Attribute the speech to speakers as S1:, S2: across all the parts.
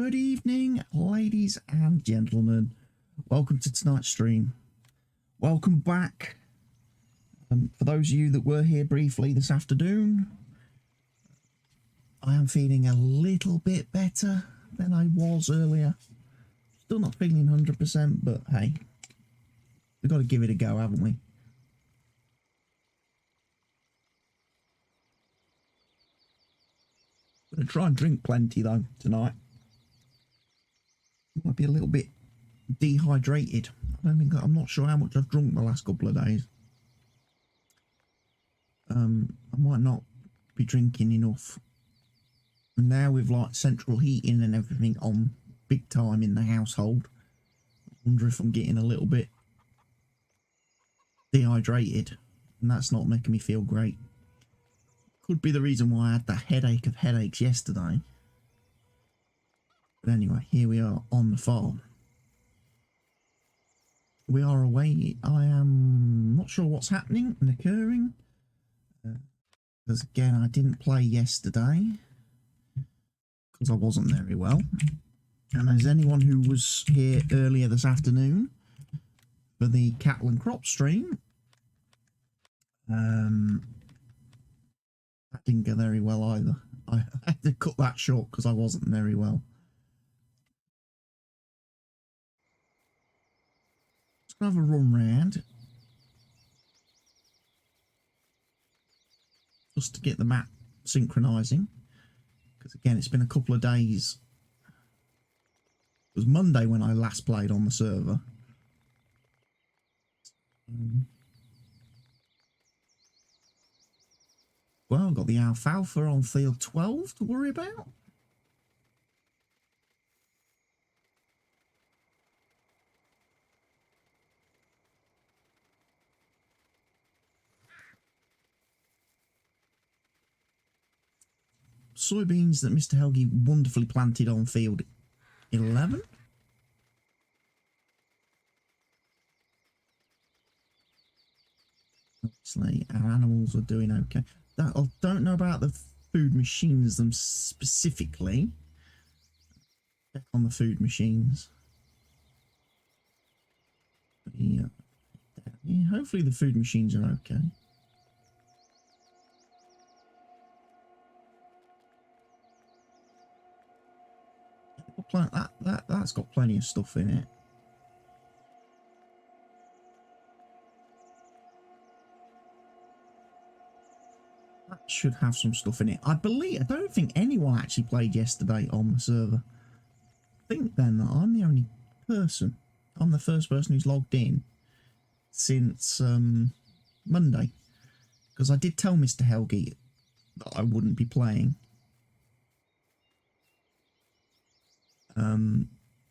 S1: Good evening, ladies and gentlemen. Welcome to tonight's stream. Welcome back. For those of you that were here briefly this afternoon, I am feeling a little bit better than I was earlier. Still not feeling 100%, but hey, we've got to give it a go, haven't we? I'm going to try and drink plenty though tonight. Might be a little bit dehydrated. I'm not sure how much I've drunk the last couple of days. I might not be drinking enough. And now with like central heating and everything on big time in the household, I wonder if I'm getting a little bit dehydrated, and that's not making me feel great. Could be the reason why I had that headache of headaches yesterday. But anyway, here we are on the farm. We are away. I am not sure what's happening and occurring. Because again, I didn't play yesterday. Because I wasn't very well. And as anyone who was here earlier this afternoon for the cattle and crop stream, that didn't go very well either. I had to cut that short because I wasn't very well. Have a run round just to get the map synchronizing, because again it's been a couple of days. It was Monday when I last played on the server. Well, I've got the alfalfa on field 12 to worry about. Soybeans that Mr. Helgi wonderfully planted on field 11. Obviously, our animals are doing okay. I don't know about the food machines them specifically. Check on the food machines. Yeah, hopefully the food machines are okay. That's got plenty of stuff in it. That should have some stuff in it. I don't think anyone actually played yesterday on the server. I think then that I'm the only person. I'm the first person who's logged in since Monday. Because I did tell Mr. Helgi that I wouldn't be playing.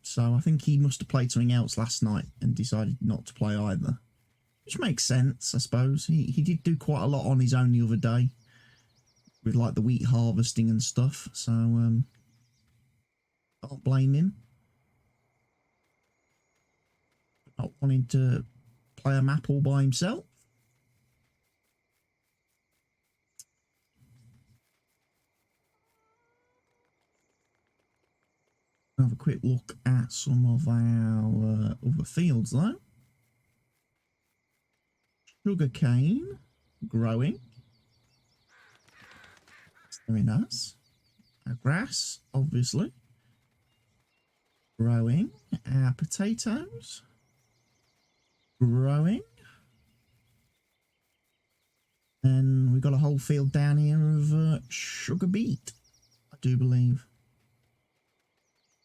S1: So I think he must have played something else last night and decided not to play either. Which makes sense, I suppose. He did do quite a lot on his own the other day. With like the wheat harvesting and stuff. So, can't blame him. Not wanting to play a map all by himself. Have a quick look at some of our other fields though. Sugarcane growing. That's very nice. Our grass, obviously, growing. Our potatoes growing. And we've got a whole field down here of sugar beet, I do believe.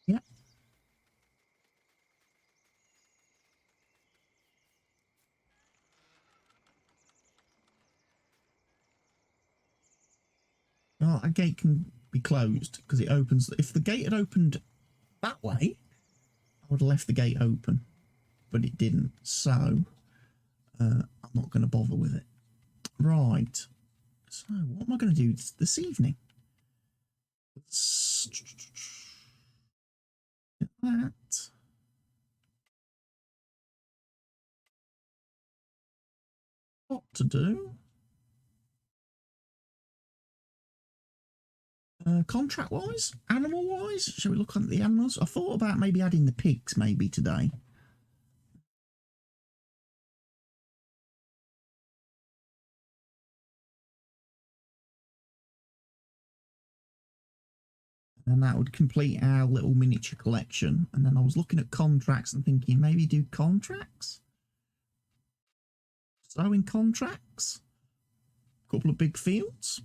S1: Yeah. Well, a gate can be closed because it opens. If the gate had opened that way, I would have left the gate open, but it didn't. So I'm not going to bother with it. Right. So what am I going to do this evening? Let's get that. What to do? Contract-wise, animal-wise, shall we look at the animals? I thought about maybe adding the pigs maybe today. And that would complete our little miniature collection. And then I was looking at contracts and thinking maybe do contracts? Sowing contracts? A couple of big fields?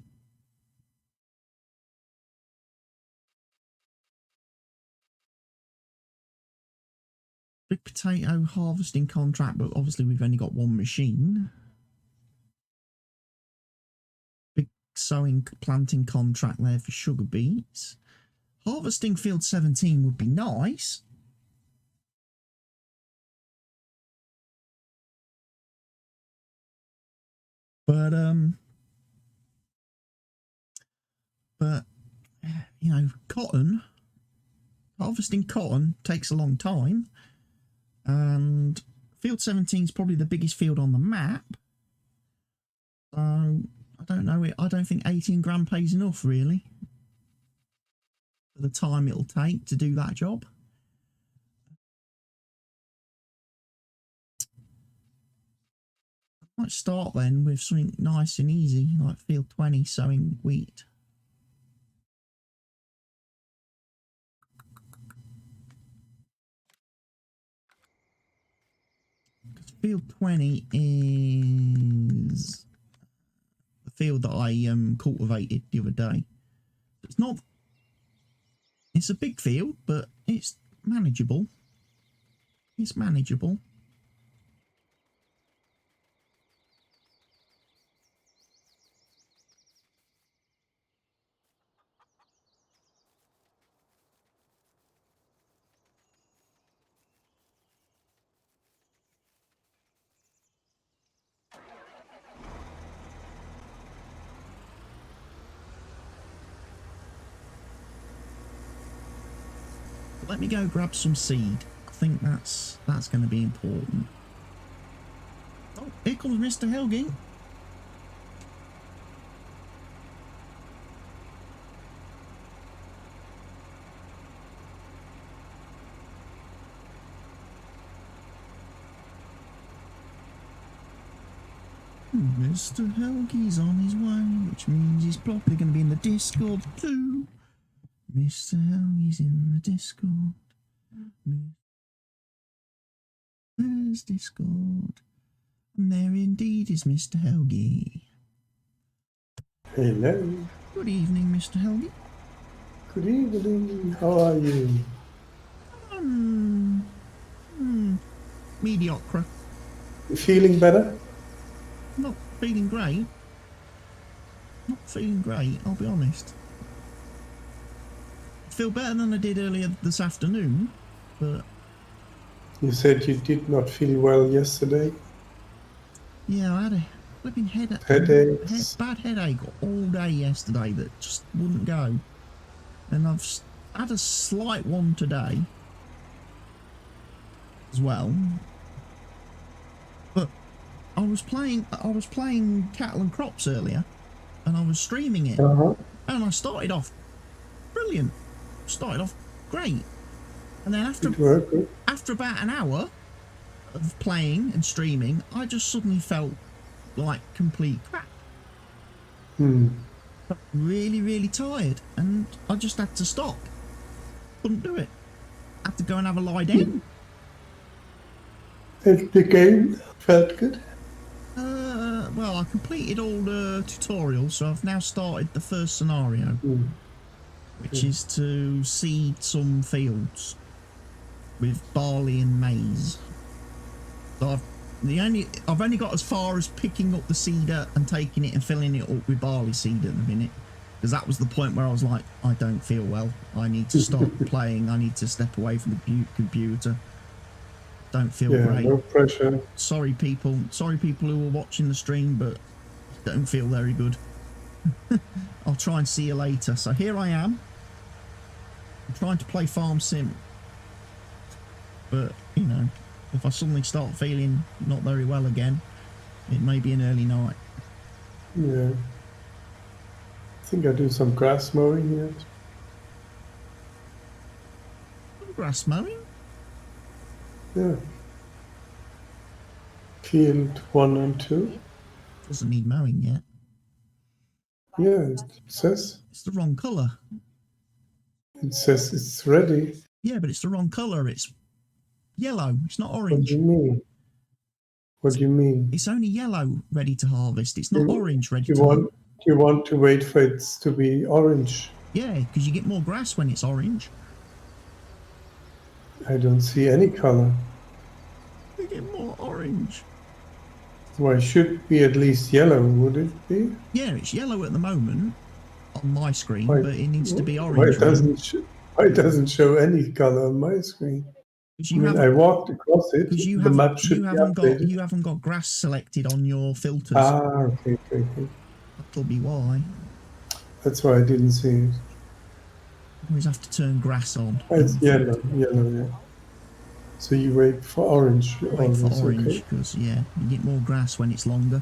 S1: Big potato harvesting contract, but obviously we've only got one machine. Big sowing planting contract there for sugar beets. Harvesting field 17 would be nice. But you know, cotton, harvesting cotton takes a long time. And field 17 is probably the biggest field on the map. So, I don't know. I don't think 18 grand pays enough, really, for the time it'll take to do that job. I might start then with something nice and easy, like field 20, sowing wheat. Field 20 is the field that I cultivated the other day. It's not. It's a big field, but it's manageable. It's manageable. Let me go grab some seed. I think that's going to be important. Oh, here comes Mr. Helgi. Mr. Helgi's on his way, which means he's probably going to be in the Discord too. Mr. Helgi's in the Discord. There's Discord. And there indeed is Mr. Helgi.
S2: Hello.
S1: Good evening, Mr. Helgi.
S2: Good evening. How are you?
S1: Mediocre.
S2: You feeling better?
S1: Not feeling great. Not feeling great, I'll be honest. I feel better than I did earlier this afternoon, but...
S2: You said you did not feel well yesterday?
S1: Yeah, I had a flipping
S2: Headaches.
S1: bad headache all day yesterday that just wouldn't go. And I've had a slight one today as well. But I was playing Cattle and Crops earlier, and I was streaming it, and I started off brilliant. Started off great, and then after about an hour of playing and streaming, I just suddenly felt like complete crap. Really, really tired, and I just had to stop. Couldn't do it. Had to go and have a lie down.
S2: And the game felt good?
S1: Well, I completed all the tutorials, so I've now started the first scenario, which is to seed some fields with barley and maize. So I've only got as far as picking up the seeder and taking it and filling it up with barley seed at the minute, because that was the point where I was like, I don't feel well. I need to stop playing. I need to step away from the computer. Don't feel great.
S2: No pressure.
S1: Sorry people who are watching the stream, but don't feel very good. I'll try and see you later. So here I am. I'm trying to play Farm Sim, but you know, if I suddenly start feeling not very well again, it may be an early night.
S2: Yeah. think I do some grass mowing here.
S1: Grass mowing?
S2: Yeah. Field 1 and 2.
S1: Doesn't need mowing yet.
S2: Yeah, it says.
S1: It's the wrong colour.
S2: It says it's ready.
S1: Yeah, but it's the wrong colour. It's yellow. It's not
S2: What
S1: orange.
S2: do you mean? What do you mean?
S1: It's only yellow ready to harvest. It's not orange ready to harvest.
S2: You want to wait for it to be orange?
S1: Yeah, because you get more grass when it's orange.
S2: I don't see any color.
S1: You get more orange.
S2: Well, it should be at least yellow, would it be?
S1: Yeah, it's yellow at the moment on my screen,
S2: Why-
S1: but it needs to be
S2: Why
S1: orange.
S2: it doesn't show any color on my screen? I walked across it. The map should be updated.
S1: You haven't got grass selected on your filters.
S2: Ah, okay.
S1: That'll be why.
S2: That's why I didn't see it.
S1: Always have to turn grass on.
S2: It's yellow, yeah. So you wait for orange.
S1: Wait for orange, because yeah, you get more grass when it's longer.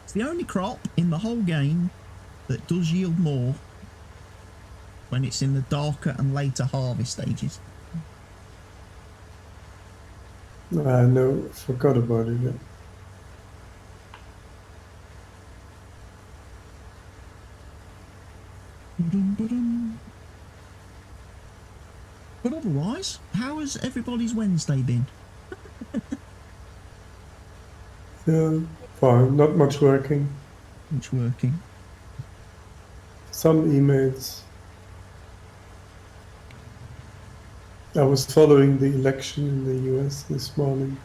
S1: It's the only crop in the whole game that does yield more when it's in the darker and later harvest stages.
S2: No, forgot about it. Yeah.
S1: But otherwise, how has everybody's Wednesday been?
S2: Yeah, fine. Not much working.
S1: Much working.
S2: Some emails. I was following the election in the US this morning,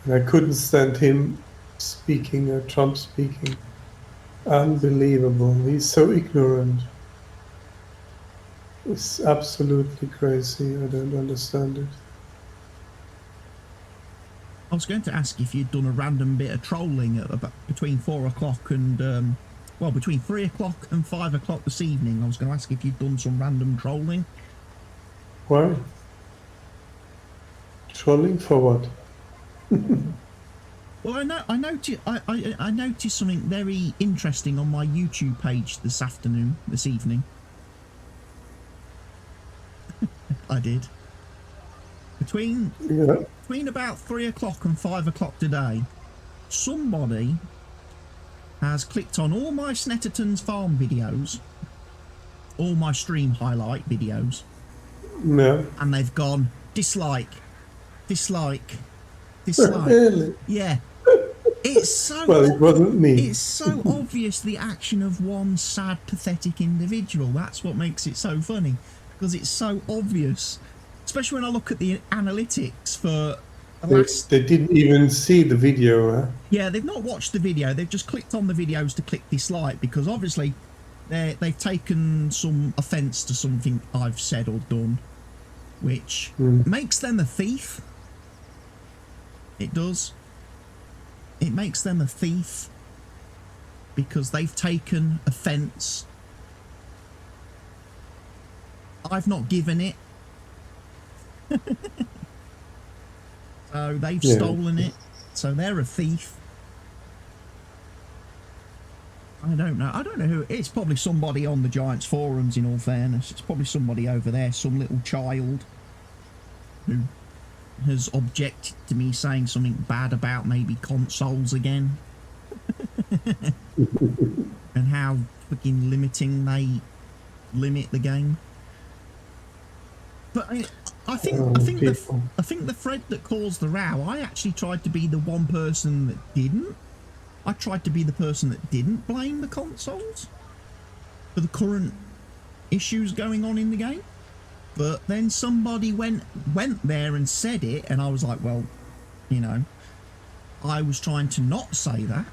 S2: and I couldn't stand him speaking, Trump speaking. Unbelievable. He's so ignorant. It's absolutely crazy. I don't understand it.
S1: I was going to ask if you'd done a random bit of trolling at about between 4 o'clock and, well, between 3 o'clock and 5 o'clock this evening. I was going to ask if you'd done some random trolling.
S2: Why? Trolling for what?
S1: Well, I noticed something very interesting on my YouTube page this evening. I did. Between about 3 o'clock and 5 o'clock today, somebody has clicked on all my Snetterton Farm videos, all my stream highlight videos, and they've gone dislike.
S2: Really?
S1: Yeah. It's so
S2: well, it wasn't me.
S1: It's so obvious the action of one sad, pathetic individual. That's what makes it so funny, because it's so obvious. Especially when I look at the analytics for the last...
S2: They didn't even see the video, huh?
S1: Yeah, they've not watched the video. They've just clicked on the videos to click dislike, because obviously they've taken some offence to something I've said or done, which makes them a thief. It does. It makes them a thief because they've taken offence. I've not given it. So they've stolen it. So they're a thief. I don't know. I don't know who. It's probably somebody on the Giants forums, in all fairness. It's probably somebody over there, some little child who has objected to me saying something bad about maybe consoles again. And how fucking limiting they limit the game. But I think the thread that caused the row, I actually tried to be the one person that didn't. I tried to be the person that didn't blame the consoles for the current issues going on in the game. But then somebody went there and said it, and I was like, well, you know, I was trying to not say that.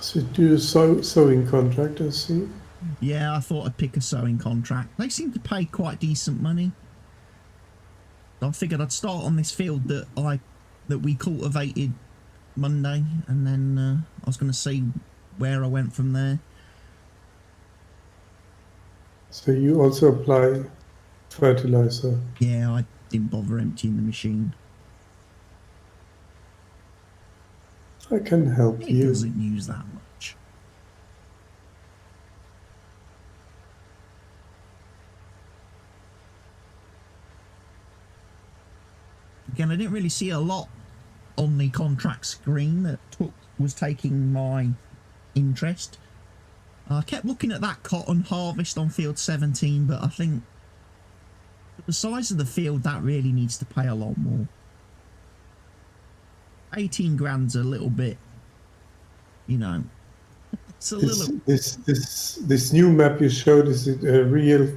S2: So do a sewing contract, I see.
S1: Yeah, I thought I'd pick a sewing contract. They seem to pay quite decent money. I figured I'd start on this field that we cultivated Monday, and then I was going to see where I went from there.
S2: So you also apply fertilizer?
S1: Yeah, I didn't bother emptying the machine.
S2: I can help
S1: It
S2: you.
S1: doesn't use that much. Again, I didn't really see a lot on the contract screen that was taking my interest. I kept looking at that cotton harvest on field 17, but I think the size of the field, that really needs to pay a lot more. 18 grand's a little bit, you know, it's a little...
S2: This new map you showed, is it a real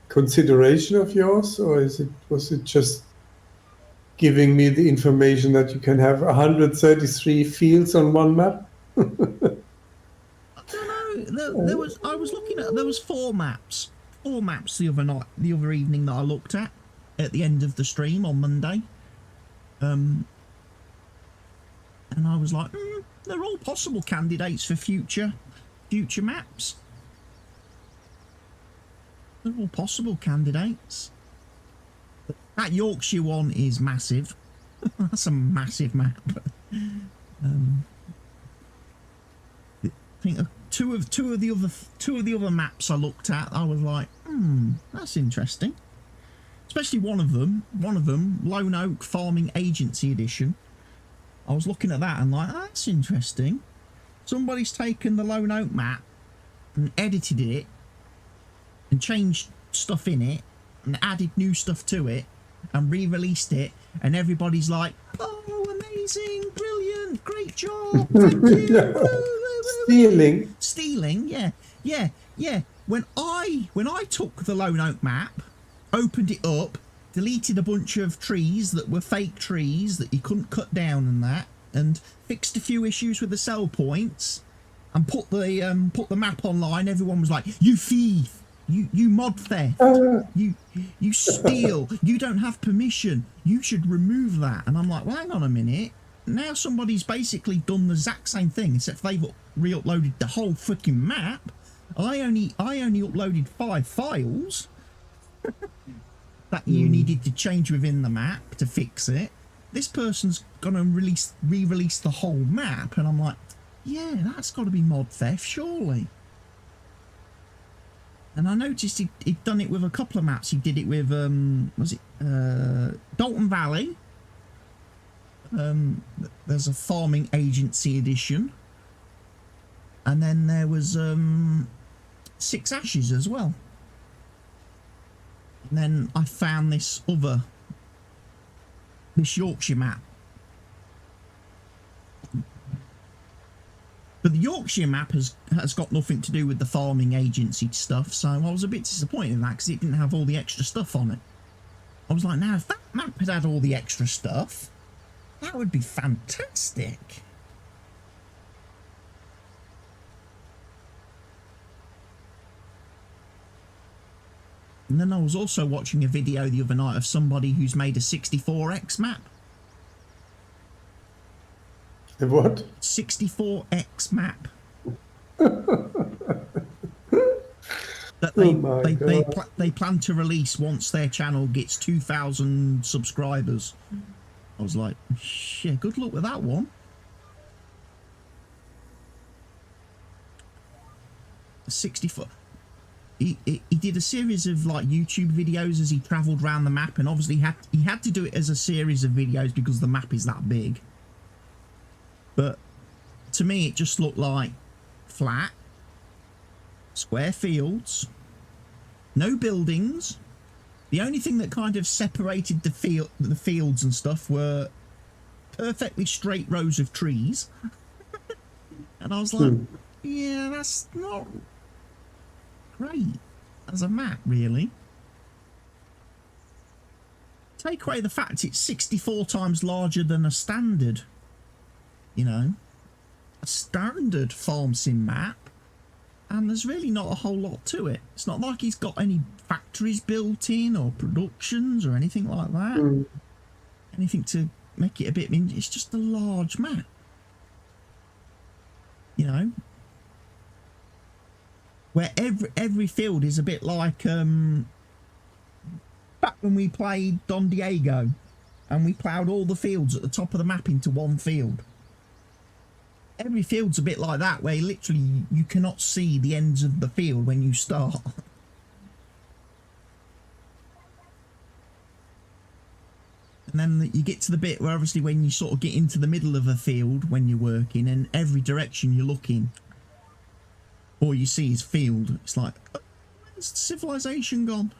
S2: consideration of yours, or was it just giving me the information that you can have 133 fields on one map?
S1: I don't know. I was looking at, there was four maps the other evening that I looked at the end of the stream on Monday. And I was like, they're all possible candidates for future maps. They're all possible candidates. That Yorkshire one is massive. That's a massive map. I think two of the other maps I looked at, I was like, that's interesting. Especially one of them, Lone Oak Farming Agency Edition. I was looking at that and like, that's interesting. Somebody's taken the Lone Oak map and edited it and changed stuff in it and added new stuff to it and re-released it, and everybody's like, oh, amazing, brilliant, great job, thank you. Stealing, yeah. When I took the Lone Oak map, opened it up, deleted a bunch of trees that were fake trees that you couldn't cut down and that, and fixed a few issues with the sell points, and put the map online, everyone was like, you thief, you mod theft, you steal, you don't have permission, you should remove that. And I'm like, well, hang on a minute, now somebody's basically done the exact same thing, except they've re-uploaded the whole freaking map. I only uploaded 5 files that you needed to change within the map to fix it. This person's gonna re-release the whole map, and I'm like, yeah, that's got to be mod theft, surely. And I noticed he'd done it with a couple of maps. He did it with was it Dalton Valley? There's a farming agency edition, and then there was 6 Ashes as well. And then I found this Yorkshire map. But the Yorkshire map has got nothing to do with the farming agency stuff, so I was a bit disappointed in that because it didn't have all the extra stuff on it. I was like, now if that map had all the extra stuff, that would be fantastic. And then I was also watching a video the other night of somebody who's made a 64X map.
S2: The what?
S1: 64X map. That they plan to release once their channel gets 2,000 subscribers. I was like, shit, good luck with that one. 64. He did a series of like YouTube videos as he travelled around the map, and obviously he had to do it as a series of videos because the map is that big. But to me, it just looked like flat, square fields, no buildings. The only thing that kind of separated the fields and stuff were perfectly straight rows of trees. And I was like, yeah, that's not great as a map, really. Take away the fact it's 64 times larger than a standard, you know, a standard farm sim map, and there's really not a whole lot to it. It's not like he's got any factories built in or productions or anything like that. Anything to make it a bit, it's just a large map, you know, where every field is a bit like back when we played Don Diego and we ploughed all the fields at the top of the map into one field. every field's a bit like that, where literally you cannot see the ends of the field when you start. And then you get to the bit where obviously when you sort of get into the middle of a field when you're working, and every direction you're looking, all you see is field. It's like, oh, where's civilization gone?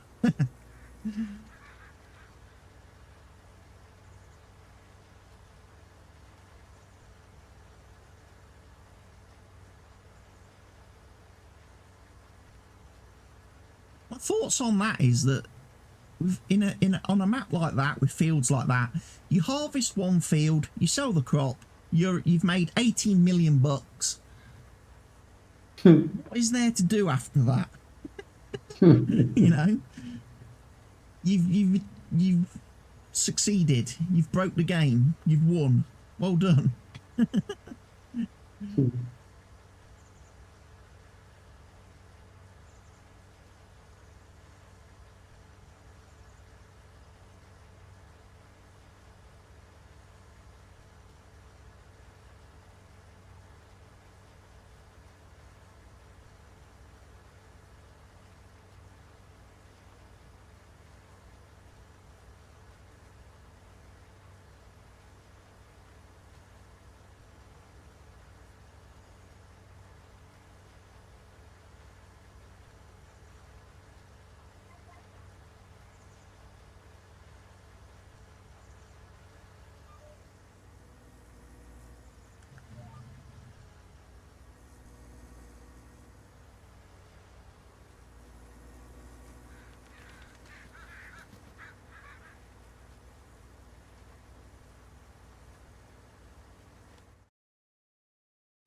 S1: My thoughts on that is that on a map like that with fields like that, you harvest one field, you sell the crop, you've made 18 million bucks. What is there to do after that? You know, you've succeeded, you've broke the game, you've won. Well done.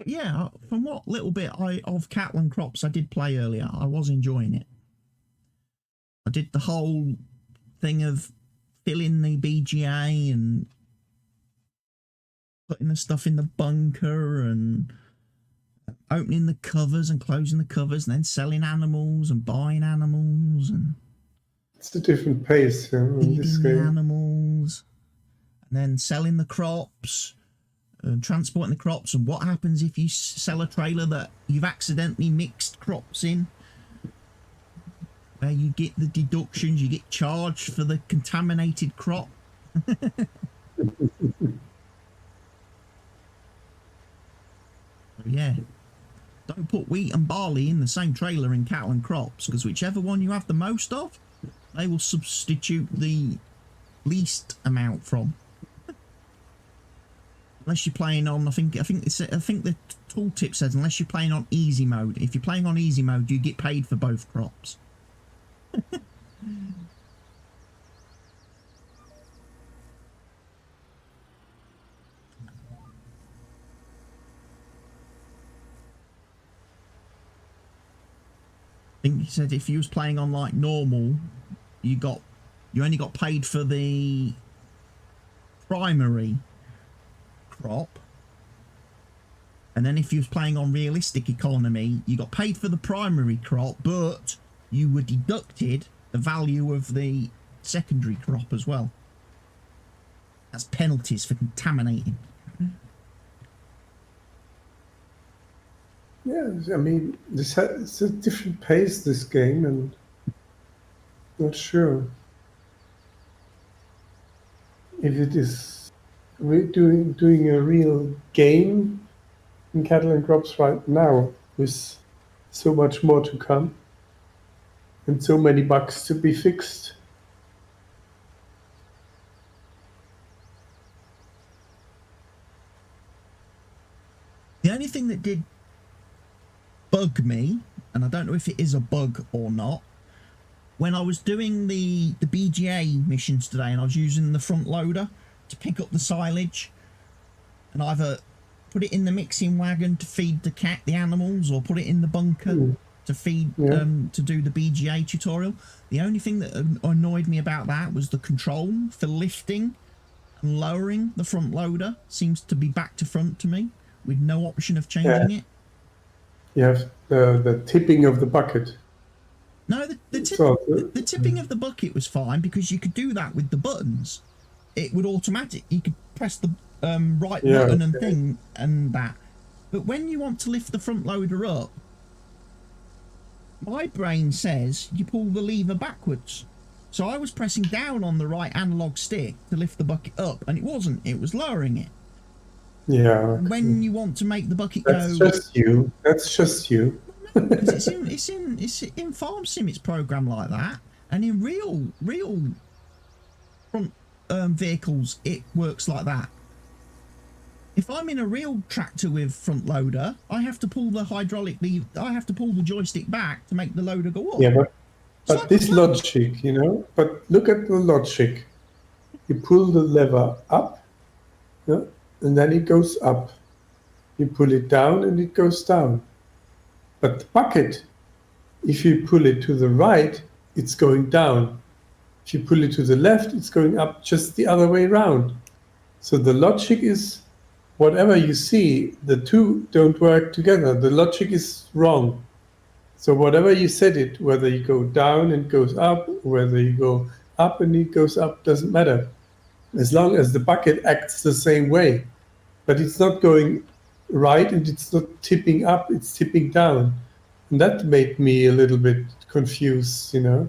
S1: Yeah, from what little bit of Catlin crops I did play earlier, I was enjoying it. I did the whole thing of filling the BGA and putting the stuff in the bunker and opening the covers and closing the covers and then selling animals and buying animals and
S2: it's a different pace in this
S1: feeding the
S2: game.
S1: animals and then selling the crops and transporting the crops. And what happens if you sell a trailer that you've accidentally mixed crops in, where you get the deductions, you get charged for the contaminated crop. Yeah, don't put wheat and barley in the same trailer in cattle and crops, because whichever one you have the most of, they will substitute the least amount from. Unless you're playing on, I think the tooltip says unless you're playing on easy mode. If you're playing on easy mode, you get paid for both crops. I think he said if you was playing on like normal, you only got paid for the primary crop, and then if you was playing on realistic economy, you got paid for the primary crop, but you were deducted the value of the secondary crop as well. That's penalties for contaminating.
S2: Yeah, I mean, it's a different pace, this game, and not sure if it is doing a real game in cattle and crops right now, with so much more to come and so many bugs to be fixed.
S1: The only thing that did bug me, and I don't know if it is a bug or not, when I was doing the BGA missions today and I was using the front loader to pick up the silage and either put it in the mixing wagon to feed the animals or put it in the bunker to feed to do the BGA tutorial, the only thing that annoyed me about that was the control for lifting and lowering the front loader seems to be back to front to me with no option of changing it.
S2: You have the tipping of the bucket.
S1: No, the tipping of the bucket was fine because you could do that with the buttons. It would automatic. You could press the right button and thing and that. But when you want to lift the front loader up, my brain says you pull the lever backwards. So I was pressing down on the right analog stick to lift the bucket up, and it wasn't. It was lowering it.
S2: Yeah. Okay.
S1: When you want to make the bucket
S2: That's
S1: go,
S2: just you. That's just you.
S1: because it's in Farm Sim, it's programmed like that, and in real front vehicles, it works like that. If I'm in a real tractor with front loader, I have to pull the I have to pull the joystick back to make the loader go up.
S2: Yeah, but
S1: like
S2: this logic, you know, but look at the logic. You pull the lever up, yeah, and then it goes up. You pull it down and it goes down. But the bucket, if you pull it to the right, it's going down. If you pull it to the left, it's going up, just the other way around. So the logic is whatever you see, the two don't work together. The logic is wrong. So whatever you set it, whether you go down and goes up, whether you go up and it goes up, doesn't matter. As long as the bucket acts the same way. But it's not going right and it's not tipping up, it's tipping down. And that made me a little bit confused, you know.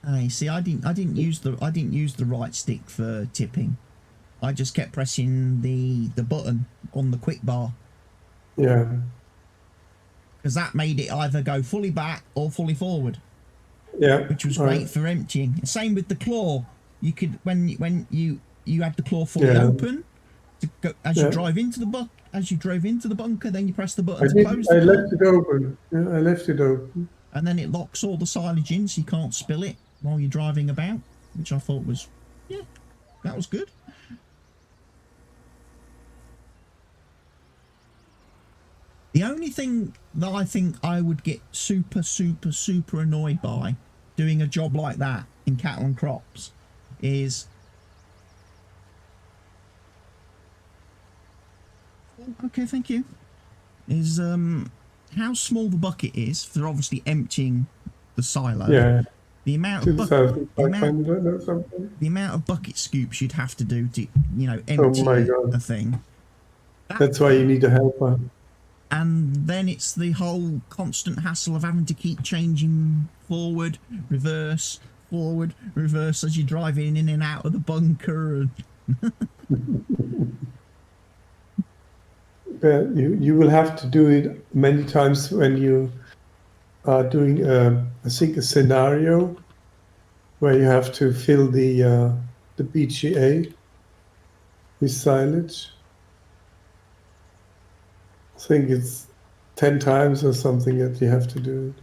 S1: I see. I didn't use the right stick for tipping. I just kept pressing the button on the quick bar.
S2: Yeah.
S1: Because that made it either go fully back or fully forward.
S2: Yeah.
S1: Which was great for emptying. Same with the claw. You could when you had the claw fully open to go as you drive into the as you drove into the bunker, then you press the button to close the claw.
S2: I left it open. Yeah, I left it open.
S1: And then it locks all the silage in so you can't spill it while you're driving about, which I thought was, yeah, that was good. The only thing that I think I would get super annoyed by doing a job like that in cattle and crops is... Okay, thank you. Is how small the bucket is for obviously emptying the silo.
S2: Yeah.
S1: The amount of bucket scoops you'd have to do to, you know, empty a thing.
S2: That's why you need a helper.
S1: And then it's the whole constant hassle of having to keep changing forward, reverse as you're driving in and out of the bunker.
S2: You will have to do it many times when you are doing, I think, a scenario where you have to fill the BGA with silage. I think it's 10 times or something that you have to do it.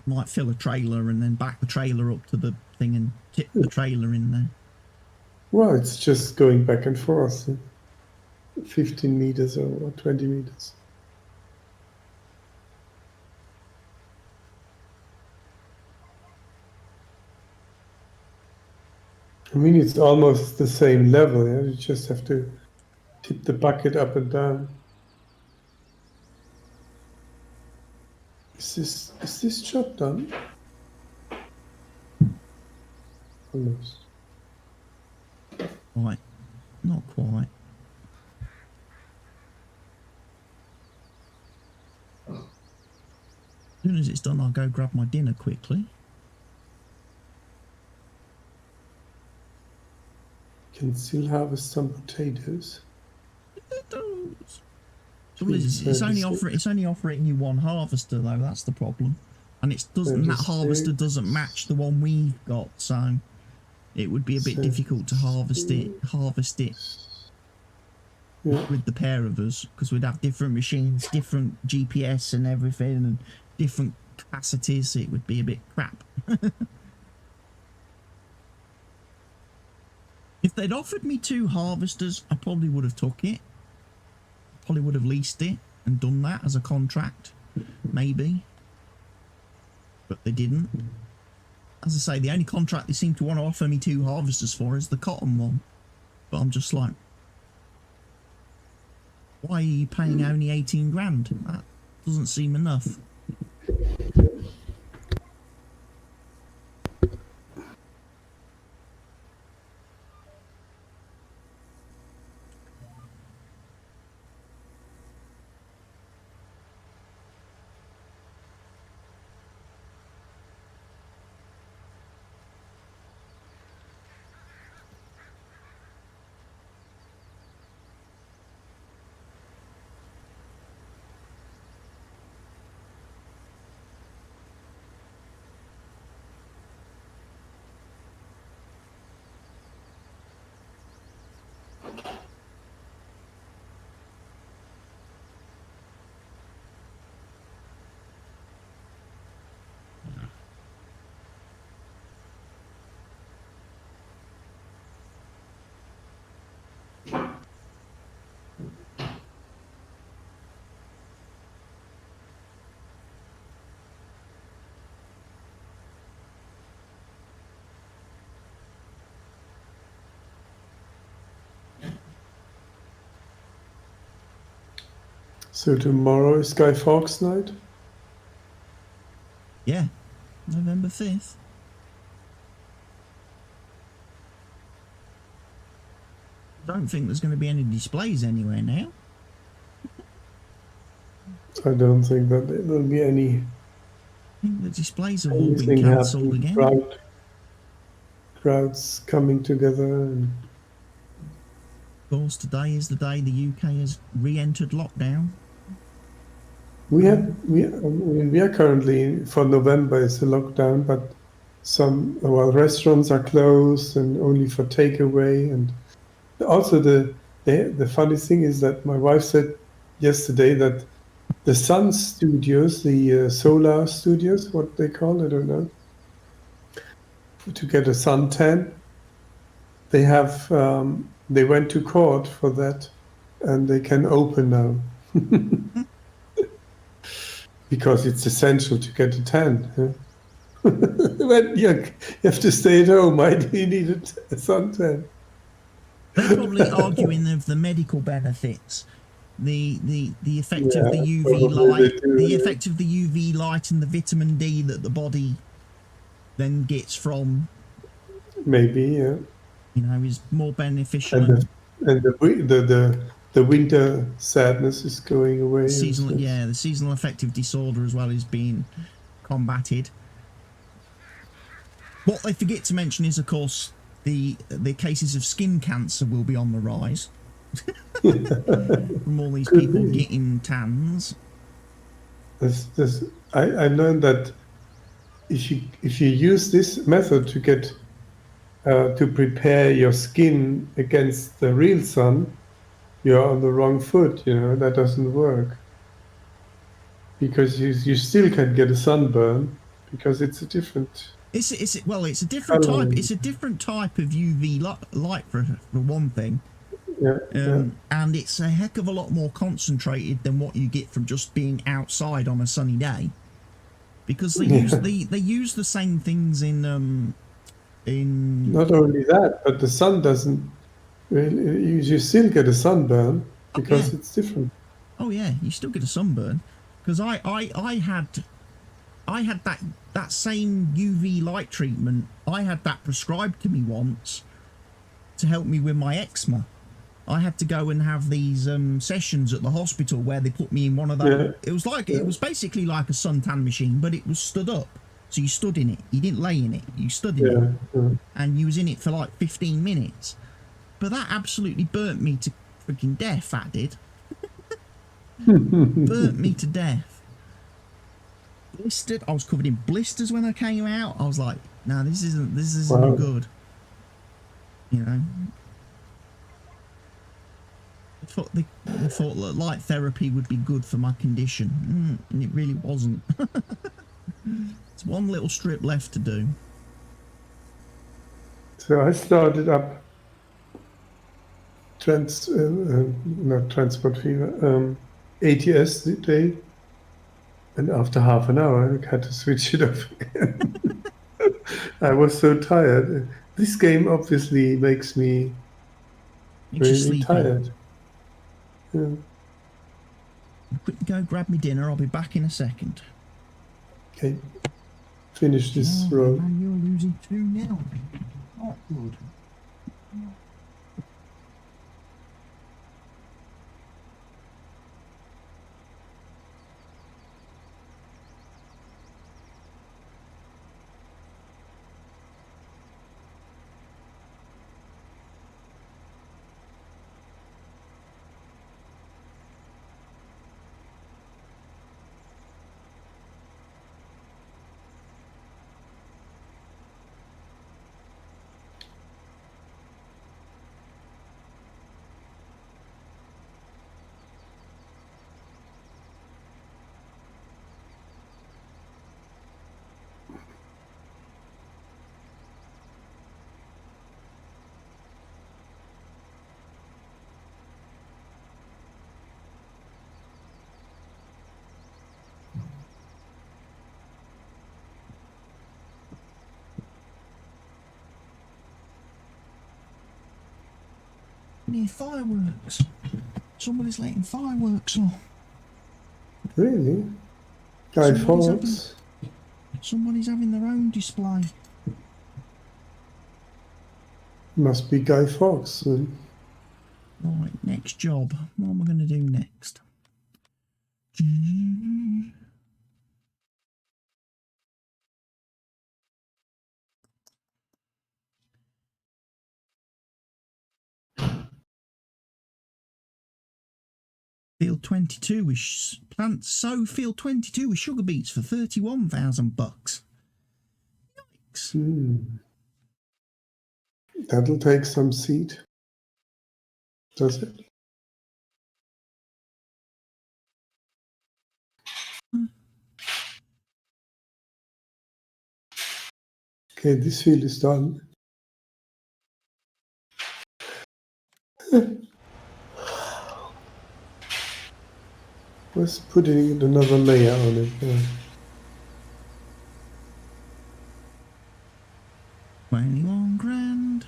S1: Might fill a trailer and then back the trailer up to the thing and tip the trailer in there.
S2: Well, it's just going back and forth. 15 meters or 20 meters. I mean, it's almost the same level. Yeah? You just have to tip the bucket up and down. Is this job done? Almost.
S1: Right, not quite. As soon as it's done, I'll go grab my dinner quickly.
S2: Can still harvest some potatoes.
S1: Potatoes. It's only offering you one harvester though. That's the problem, and that harvester doesn't match the one we've got, so it would be a bit difficult to harvest it with the pair of us, because we'd have different machines, different GPS and everything, and different capacities. So it would be a bit crap. If they'd offered me 2 harvesters, I probably would have took it. Probably would have leased it and done that as a contract, maybe. But they didn't. As I say, the only contract they seem to want to offer me 2 harvesters for is the cotton one. But I'm just like, why are you paying only 18 grand? That doesn't seem enough.
S2: So tomorrow is Guy Fawkes night?
S1: Yeah, November 5th. Don't think there's going to be any displays anywhere now.
S2: I don't think that there will be
S1: I think the displays have all been
S2: anything
S1: cancelled
S2: happen.
S1: again.
S2: Crowds coming together. And
S1: Of course, today is the day the UK has re-entered lockdown.
S2: we are currently, for November, it's a lockdown, but restaurants are closed and only for takeaway. And also the funny thing is that my wife said yesterday that the sun studios, the solar studios, what they call, I don't know, to get a suntan, they went to court for that, and they can open now because it's essential to get a tan. When you have to stay at home, why do you need a suntan?
S1: They're probably arguing of the medical benefits, the effect of the UV light, the effect of the UV light and the vitamin D that the body then gets from.
S2: Maybe, yeah.
S1: You know, is more beneficial.
S2: And the winter sadness is going away.
S1: The seasonal affective disorder as well is being combated. What they forget to mention is, of course, the cases of skin cancer will be on the rise from all these people getting tans.
S2: I learned that if you use this method to get to prepare your skin against the real sun, you're on the wrong foot. You know, that doesn't work, because you still can get a sunburn because it's a different.
S1: It's a different type. It's a different type of UV light for one thing.
S2: Yeah,
S1: and it's a heck of a lot more concentrated than what you get from just being outside on a sunny day, because they use the same things in.
S2: Not only that, but the sun doesn't. You still get a sunburn because it's different.
S1: Oh yeah, you still get a sunburn, because I had that same UV light treatment. I had that prescribed to me once to help me with my eczema. I had to go and have these sessions at the hospital where they put me in one of those. Yeah. It was basically like a suntan machine, but it was stood up. So you stood in it. You didn't lay in it. You stood in it, and you was in it for like 15 minutes. But that absolutely burnt me to freaking death. That did. Burnt me to death. Blistered. I was covered in blisters when I came out. I was like, no, this isn't good. You know. I thought that light therapy would be good for my condition, and it really wasn't. It's one little strip left to do.
S2: So I started up not transport fever, ATS today, and after half an hour I had to switch it off again. I was so tired. This game obviously makes me really tired. Yeah.
S1: Quick, go grab me dinner. I'll be back in a second.
S2: Okay. Finish this row.
S1: Man, you're losing 2-0. Not good. Near fireworks. Somebody's letting fireworks off.
S2: Really? Guy Fawkes?
S1: Somebody's having their own display.
S2: Must be Guy Fawkes then.
S1: Right, next job. What am I going to do next? Field 22 with plant sow field 22 with sugar beets for 31,000 bucks. Yikes.
S2: That'll take some seed. Does it? Okay, this field is done. Let's put in another layer on it.
S1: 21 grand.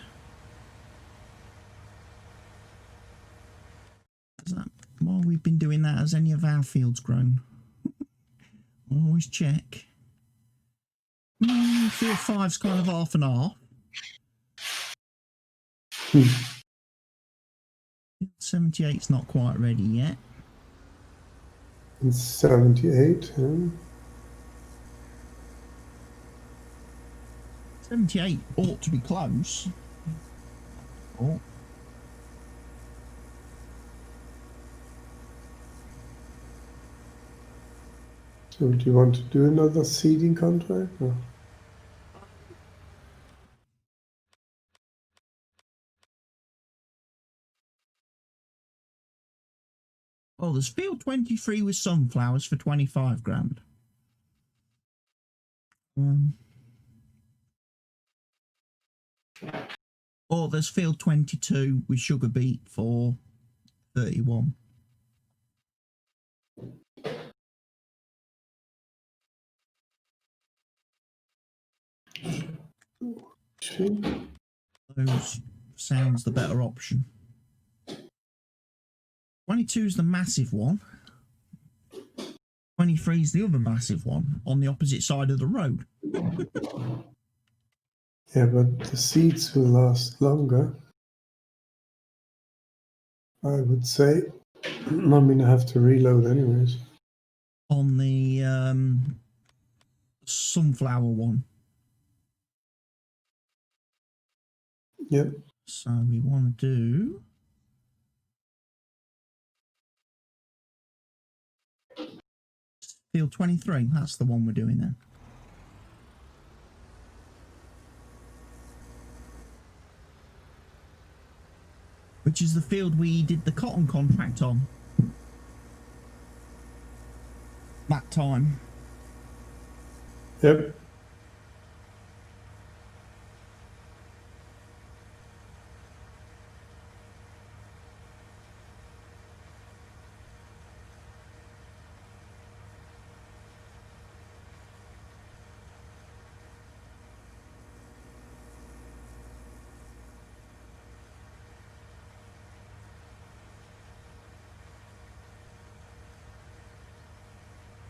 S1: Is that, while we've been doing that, has any of our fields grown? I always check. Field 5's kind of half and half. 78's not quite ready yet.
S2: It's 78.
S1: 78 ought to be close. Oh.
S2: So do you want to do another seeding contract? Or?
S1: Oh, there's field 23 with sunflowers for 25 grand. Or there's field 22 with sugar beet for 31. Those sounds the better option. 22 is the massive one. 23 is the other massive one on the opposite side of the road.
S2: Yeah, but the seeds will last longer. I would say. I'm going to have to reload anyways.
S1: On the sunflower one.
S2: Yep.
S1: So we want to do... Field 23, that's the one we're doing then. Which is the field we did the cotton contract on. That time.
S2: Yep.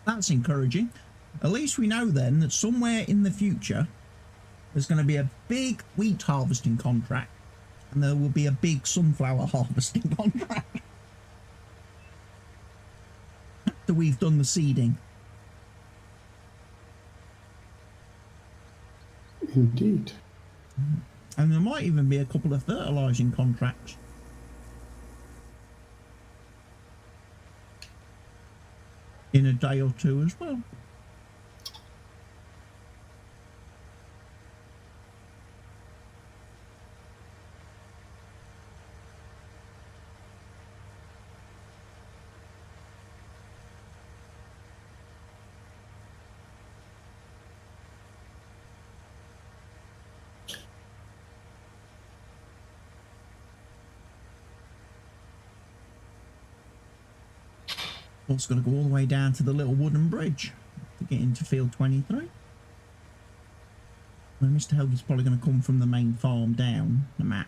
S1: That's encouraging. At least we know then that somewhere in the future there's going to be a big wheat harvesting contract and there will be a big sunflower harvesting contract after we've done the seeding.
S2: Indeed.
S1: And there might even be a couple of fertilising contracts. In a day or two as well. Also got to go all the way down to the little wooden bridge to get into field 23. Well, Mr. Helder's probably going to come from the main farm down the map.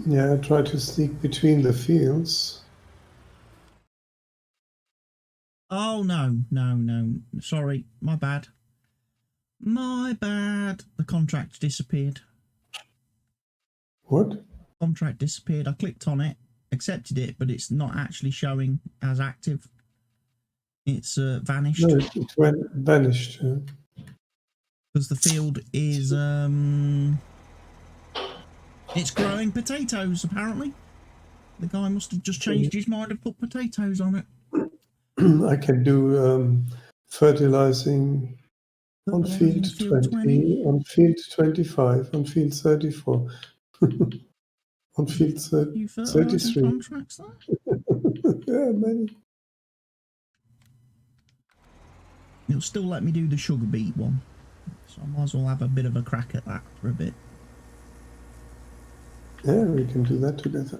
S2: Yeah, I try to sneak between the fields.
S1: Oh, no, no, no. Sorry, my bad. My bad. The contract disappeared.
S2: What?
S1: Contract disappeared. I clicked on it, accepted it, but it's not actually showing as active. It's vanished.
S2: No, it went vanished.
S1: Because the field is it's growing potatoes, apparently. The guy must have just changed his mind and put potatoes on it.
S2: I can do fertilizing on field 20, on field 25, on field 34, on field 33.
S1: Contracts there?
S2: Yeah, many.
S1: It'll still let me do the sugar beet one. So I might as well have a bit of a crack at that for a bit.
S2: Yeah, we can do that together.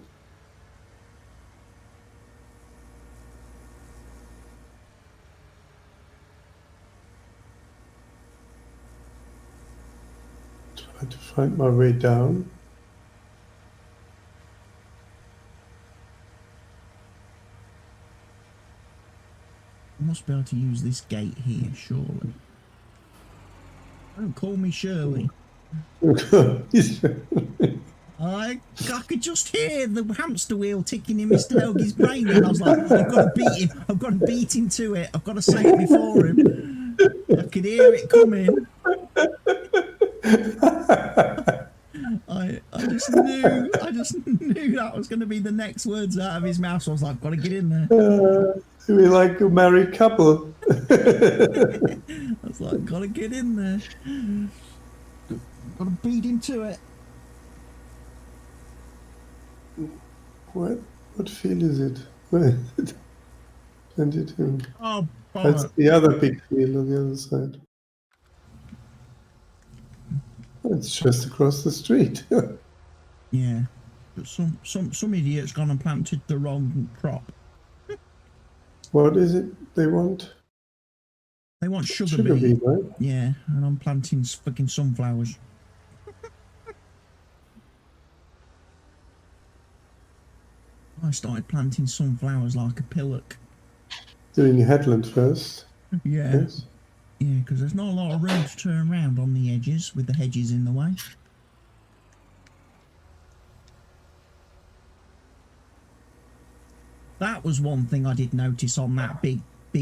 S2: Try to find my way down.
S1: I must be able to use this gate here, surely. Don't call me Shirley. I could just hear the hamster wheel ticking in Mr. Helgie's brain, and I was like, I've got to beat him. I've got to beat him to it. I've got to say it before him. I could hear it coming. I just knew that was going to be the next words out of his mouth. So I was like, got to get in there.
S2: We're like a married couple.
S1: I was like, got to get in there. Got to beat him to it.
S2: What field is it? Where is it? 22.
S1: Oh,
S2: that's the other big field on the other side. It's just across the street.
S1: Yeah, but some idiot's gone and planted the wrong crop.
S2: What is it they want?
S1: They want sugar beet,
S2: right?
S1: Yeah, and I'm planting fucking sunflowers. I started planting sunflowers like a pillock.
S2: Doing headland first.
S1: Yeah.
S2: Yes.
S1: Yeah, because there's not a lot of room to turn around on the edges with the hedges in the way. That was one thing I did notice on that big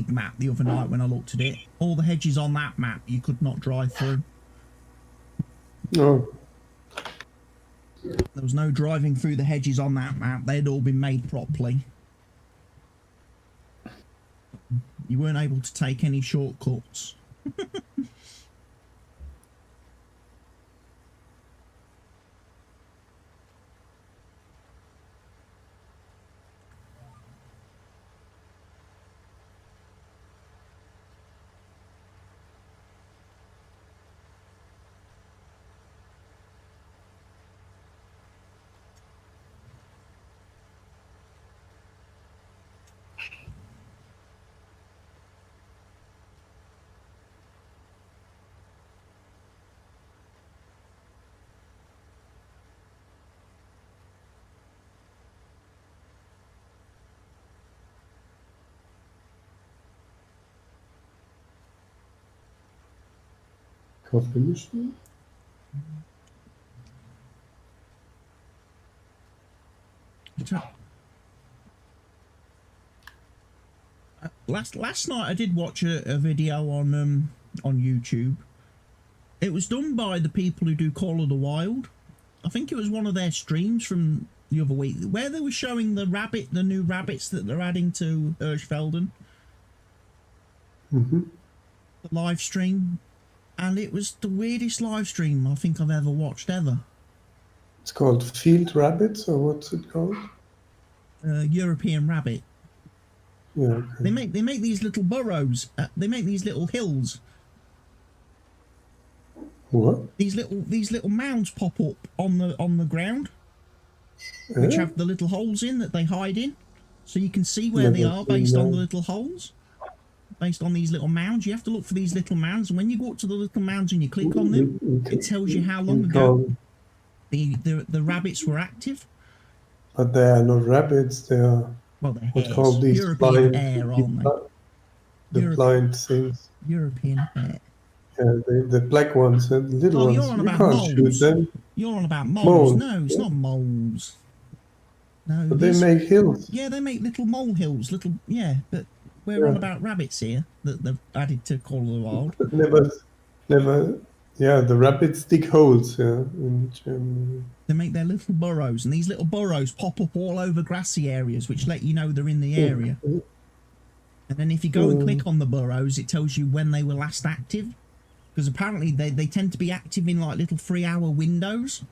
S1: map the other night when I looked at it. All the hedges on that map you could not drive through.
S2: No.
S1: There was no driving through the hedges on that map. They'd all been made properly. You weren't able to take any shortcuts.
S2: Coffee machine?
S1: Last night I did watch a video on YouTube. It was done by the people who do Call of the Wild. I think it was one of their streams from the other week where they were showing the new rabbits that they're adding to Hirschfelden.
S2: Mm-hmm.
S1: The live stream, and it was the weirdest live stream I think I've ever watched ever.
S2: It's called Field Rabbits, or what's it called?
S1: European rabbit.
S2: Yeah. Okay.
S1: They make these little burrows. They make these little hills.
S2: What?
S1: These little mounds pop up on the ground, which have the little holes in that they hide in, so you can see where they are based on the little holes. Based on these little mounds, you have to look for these little mounds, and when you go up to the little mounds and you click on them, it tells you how long ago the rabbits were active.
S2: But they are not rabbits. They are
S1: Well, they're
S2: what
S1: hares.
S2: called these
S1: European
S2: blind,
S1: hare, aren't they?
S2: the blind things.
S1: European hare.
S2: Yeah, the black ones and the little
S1: Oh, you're
S2: ones.
S1: on
S2: You
S1: about
S2: can't shoot
S1: moles.
S2: them.
S1: You're on about moles.
S2: Moles.
S1: No, it's
S2: Yeah.
S1: not moles. No,
S2: But they make hills.
S1: Yeah, they make little molehills. Yeah, but we're on about rabbits here that they've added to Call of the Wild.
S2: But never. Yeah, the rabbits dig holes. Yeah, in Germany.
S1: They make their little burrows, and these little burrows pop up all over grassy areas, which let you know they're in the area. And then if you go and click on the burrows, it tells you when they were last active. Because apparently they tend to be active in like little 3-hour windows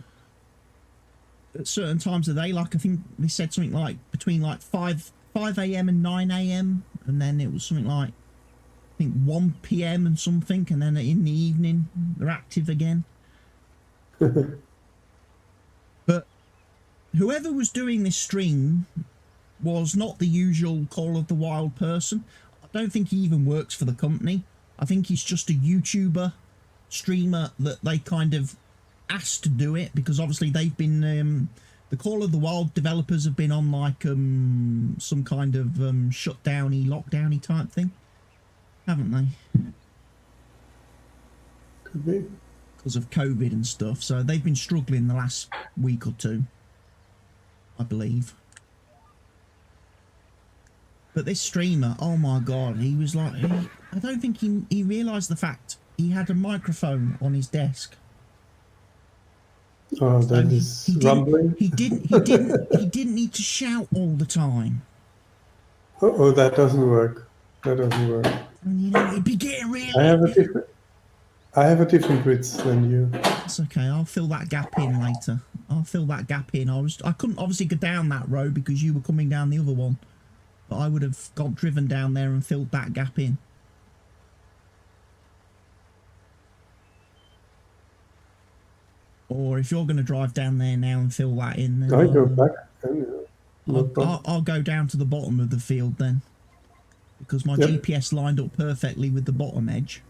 S1: at certain times of the day. Like I think they said something like between like 5 a.m. and 9 a.m. and then it was something like I think 1 p.m. and something, and then in the evening they're active again. But whoever was doing this stream was not the usual Call of the Wild person. I don't think he even works for the company. I think he's just a YouTuber streamer that they kind of asked to do it, because obviously they've been the Call of the Wild developers have been on like some kind of shutdowny, lockdowny type thing, haven't they?
S2: Could be.
S1: Because of COVID and stuff. So they've been struggling the last week or two, I believe. But this streamer, oh my god, he was like, I don't think he realised the fact he had a microphone on his desk.
S2: Oh, that is rumbling.
S1: He didn't need to shout all the time.
S2: Oh, that doesn't work. That doesn't work.
S1: And you know, he'd be getting really.
S2: I have a different width than you.
S1: That's okay. I'll fill that gap in later. I'll fill that gap in. I couldn't obviously go down that road because you were coming down the other one. But I would have driven down there and filled that gap in. Or if you're going to drive down there now and fill that in, then
S2: I go back.
S1: I'll go down to the bottom of the field then, because my GPS lined up perfectly with the bottom edge.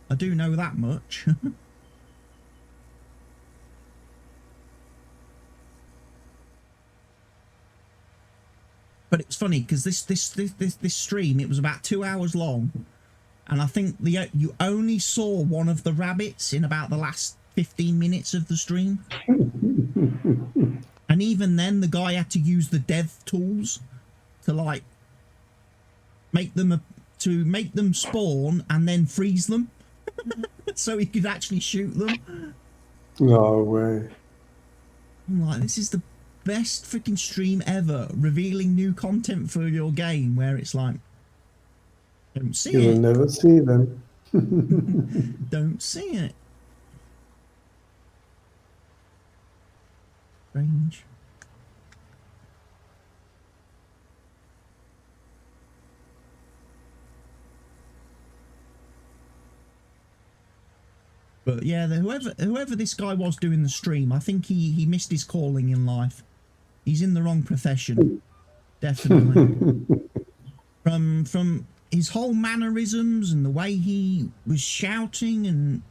S1: I do know that much. But it's funny because this stream, it was about 2 hours long, and I think you only saw one of the rabbits in about the last 15 minutes of the stream. And even then the guy had to use the dev tools to like make them spawn and then freeze them so he could actually shoot them.
S2: No way.
S1: I'm like, this is the best freaking stream ever, revealing new content for your game, where it's like, don't see it.
S2: You will never see them.
S1: Don't see it. Strange. But yeah, whoever this guy was doing the stream, I think he missed his calling in life. He's in the wrong profession, definitely. From his whole mannerisms and the way he was shouting and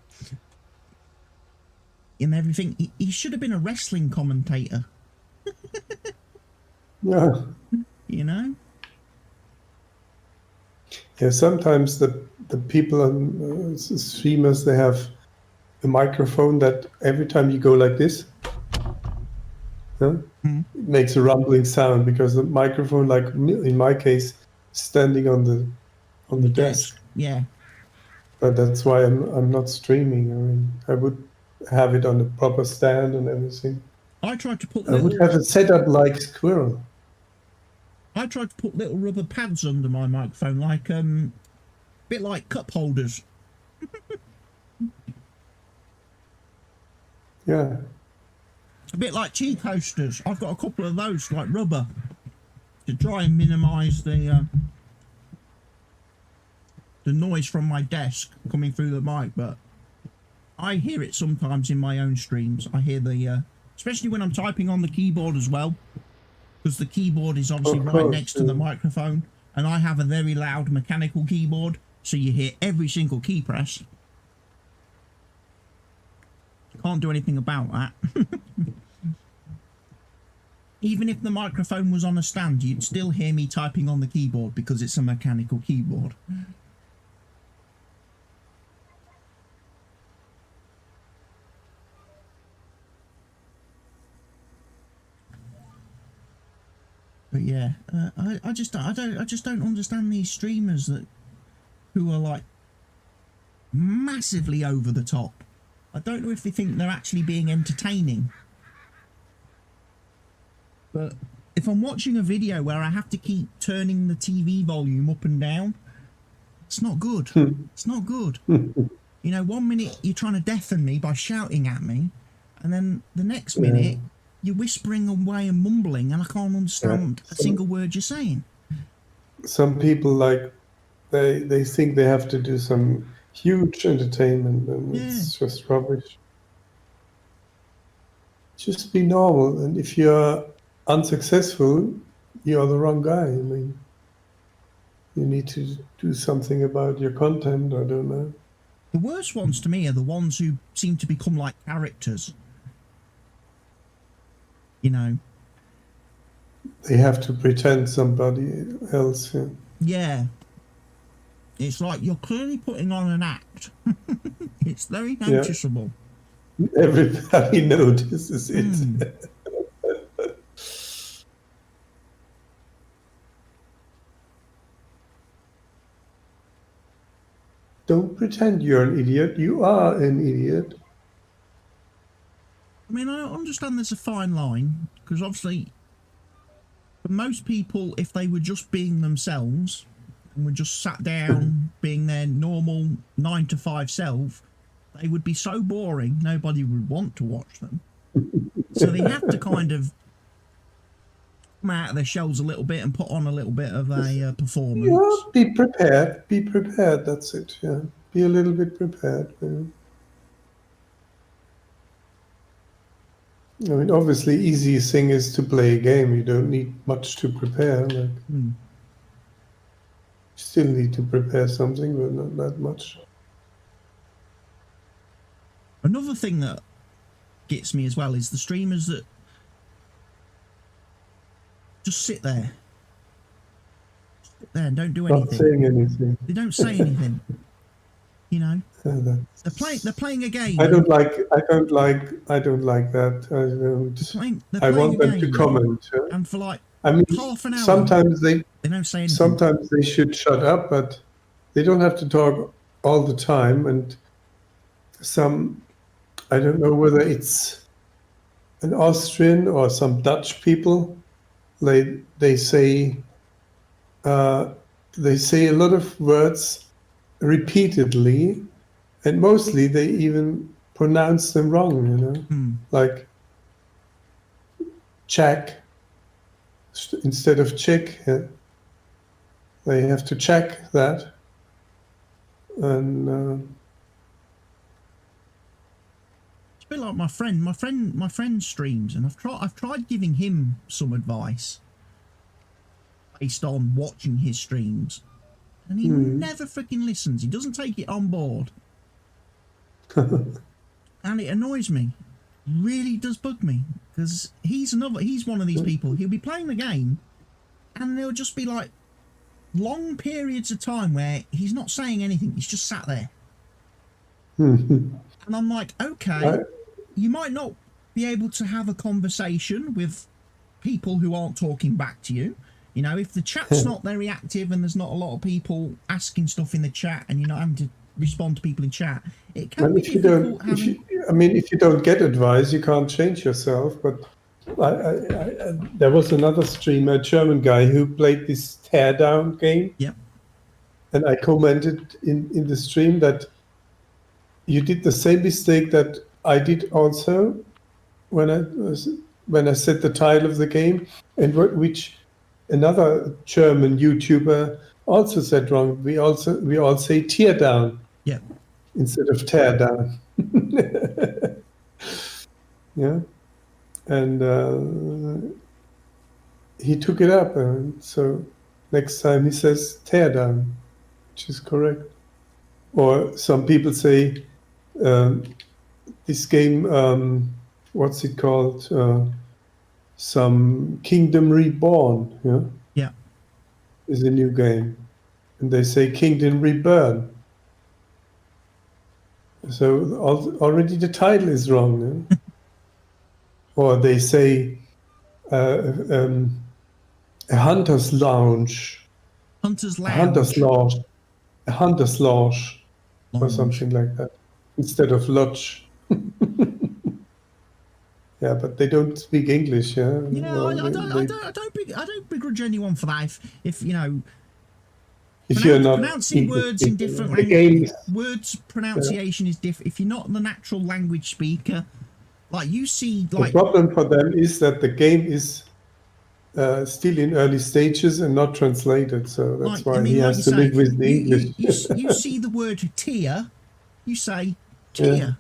S1: everything, he should have been a wrestling commentator.
S2: Yeah.
S1: You know?
S2: Yeah, sometimes the people on streamers, they have a microphone that every time you go like this, it makes a rumbling sound, because the microphone, like in my case, standing on the desk.
S1: Yeah.
S2: But that's why I'm not streaming. I mean, I would have it on a proper stand and everything.
S1: I tried to put
S2: I would have it set up like Squirrel.
S1: I tried to put little rubber pads under my microphone, like bit like cup holders.
S2: Yeah.
S1: A bit like tea coasters. I've got a couple of those, like rubber, to try and minimise the noise from my desk coming through the mic. But I hear it sometimes in my own streams. I hear the, especially when I'm typing on the keyboard as well, because the keyboard is obviously right next to the microphone, and I have a very loud mechanical keyboard, so you hear every single key press. Can't do anything about that. Even if the microphone was on a stand, you'd still hear me typing on the keyboard because it's a mechanical keyboard. But yeah, I just don't understand these streamers who are like massively over the top. I don't know if they think they're actually being entertaining. But if I'm watching a video where I have to keep turning the TV volume up and down, it's not good. It's not good. You know, 1 minute you're trying to deafen me by shouting at me, and then the next minute you're whispering away and mumbling, and I can't understand a single word you're saying.
S2: Some people, like, they think they have to do some huge entertainment, and it's just rubbish. Just be normal, and if you're unsuccessful, you're the wrong guy. I mean, you need to do something about your content. I don't know.
S1: The worst ones to me are the ones who seem to become like characters. You know,
S2: they have to pretend somebody else.
S1: Yeah. It's like you're clearly putting on an act. It's very noticeable.
S2: Yeah. Everybody notices it. Don't pretend you're an idiot. You are an idiot.
S1: I mean, I understand there's a fine line, because obviously, for most people, if they were just being themselves and were just sat down being their normal 9-to-5 self, they would be so boring, nobody would want to watch them. So they have to kind of come out of their shells a little bit and put on a little bit of a performance.
S2: Yeah, be prepared. Be prepared. That's it. Yeah, be a little bit prepared. Yeah. I mean, obviously, easiest thing is to play a game. You don't need much to prepare. Like, you still need to prepare something, but not that much.
S1: Another thing that gets me as well is the streamers that just sit there. Sit there and don't do anything.
S2: Not saying anything.
S1: They don't say anything. You know, they're playing a game.
S2: I don't like that. I want them to comment.
S1: And for like half an hour,
S2: sometimes they
S1: don't say anything.
S2: Sometimes they should shut up, but they don't have to talk all the time. And I don't know whether it's an Austrian or some Dutch people. They say a lot of words repeatedly, and mostly they even pronounce them wrong, you know, like check instead of check. Yeah. They have to check that, and
S1: it's a bit like my friend streams, and I've tried giving him some advice based on watching his streams. And he never freaking listens. He doesn't take it on board. And it annoys me. Really does bug me. Because he's one of these people. He'll be playing the game, and there'll just be like long periods of time where he's not saying anything. He's just sat there. And I'm like, okay, you might not be able to have a conversation with people who aren't talking back to you. You know, if the chat's not very active and there's not a lot of people asking stuff in the chat and you're not having to respond to people in chat, it can be difficult.
S2: If you don't get advice, you can't change yourself. But there was another streamer, a German guy, who played this teardown game.
S1: Yep.
S2: And I commented in the stream that you did the same mistake that I did also when I said the title of the game, and which another German YouTuber also said wrong. We all say tear down, instead of tear down. Yeah, and he took it up, and so next time he says tear down, which is correct. Or some people say this game, what's it called? some Kingdom Reborn, yeah,
S1: Yeah.
S2: is a new game, and they say Kingdom Reborn. So already the title is wrong, yeah? Or they say a hunter's lounge,
S1: Hunter's
S2: a hunter's
S1: Lounge.
S2: lodge, a hunter's lodge, or
S1: Lounge.
S2: something like that, instead of lodge. Yeah, but they don't speak English, yeah.
S1: Yeah,
S2: Well,
S1: I don't begrudge anyone for that. If you know,
S2: if you're not
S1: pronouncing words in different
S2: the game
S1: languages, words pronunciation is different. If you're not the natural language speaker, like you see, like
S2: the problem for them is that the game is still in early stages and not translated, so that's why he has to live with the English.
S1: You see the word tier, you say tier,
S2: Yeah.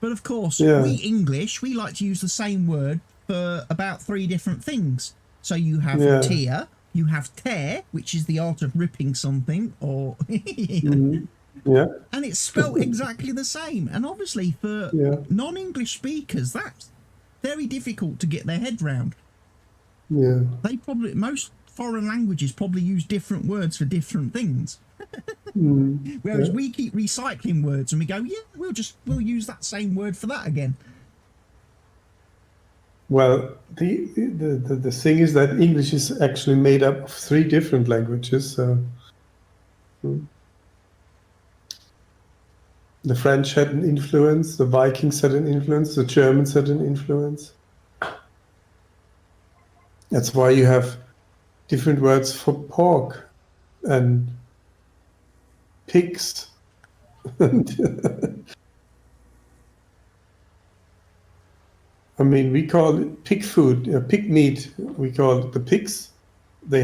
S1: but of course
S2: Yeah.
S1: we English, we like to use the same word for about 3 different things. So you have
S2: Yeah.
S1: tier, you have tear, which is the art of ripping something, or
S2: Mhm. Yeah,
S1: and it's spelt exactly the same. And obviously for
S2: yeah,
S1: non-English speakers, that's very difficult to get their head round.
S2: yeah.
S1: They probably, most foreign languages probably use different words for different things.
S2: Mm.
S1: Whereas
S2: Yeah.
S1: we keep recycling words and we go, yeah, we'll use that same word for that again.
S2: Well, the thing is that English is actually made up of 3 different languages. So the French had an influence, the Vikings had an influence, the Germans had an influence. That's why you have different words for pork and pigs. I mean, we call it pig food, pig meat. We call it the pigs. They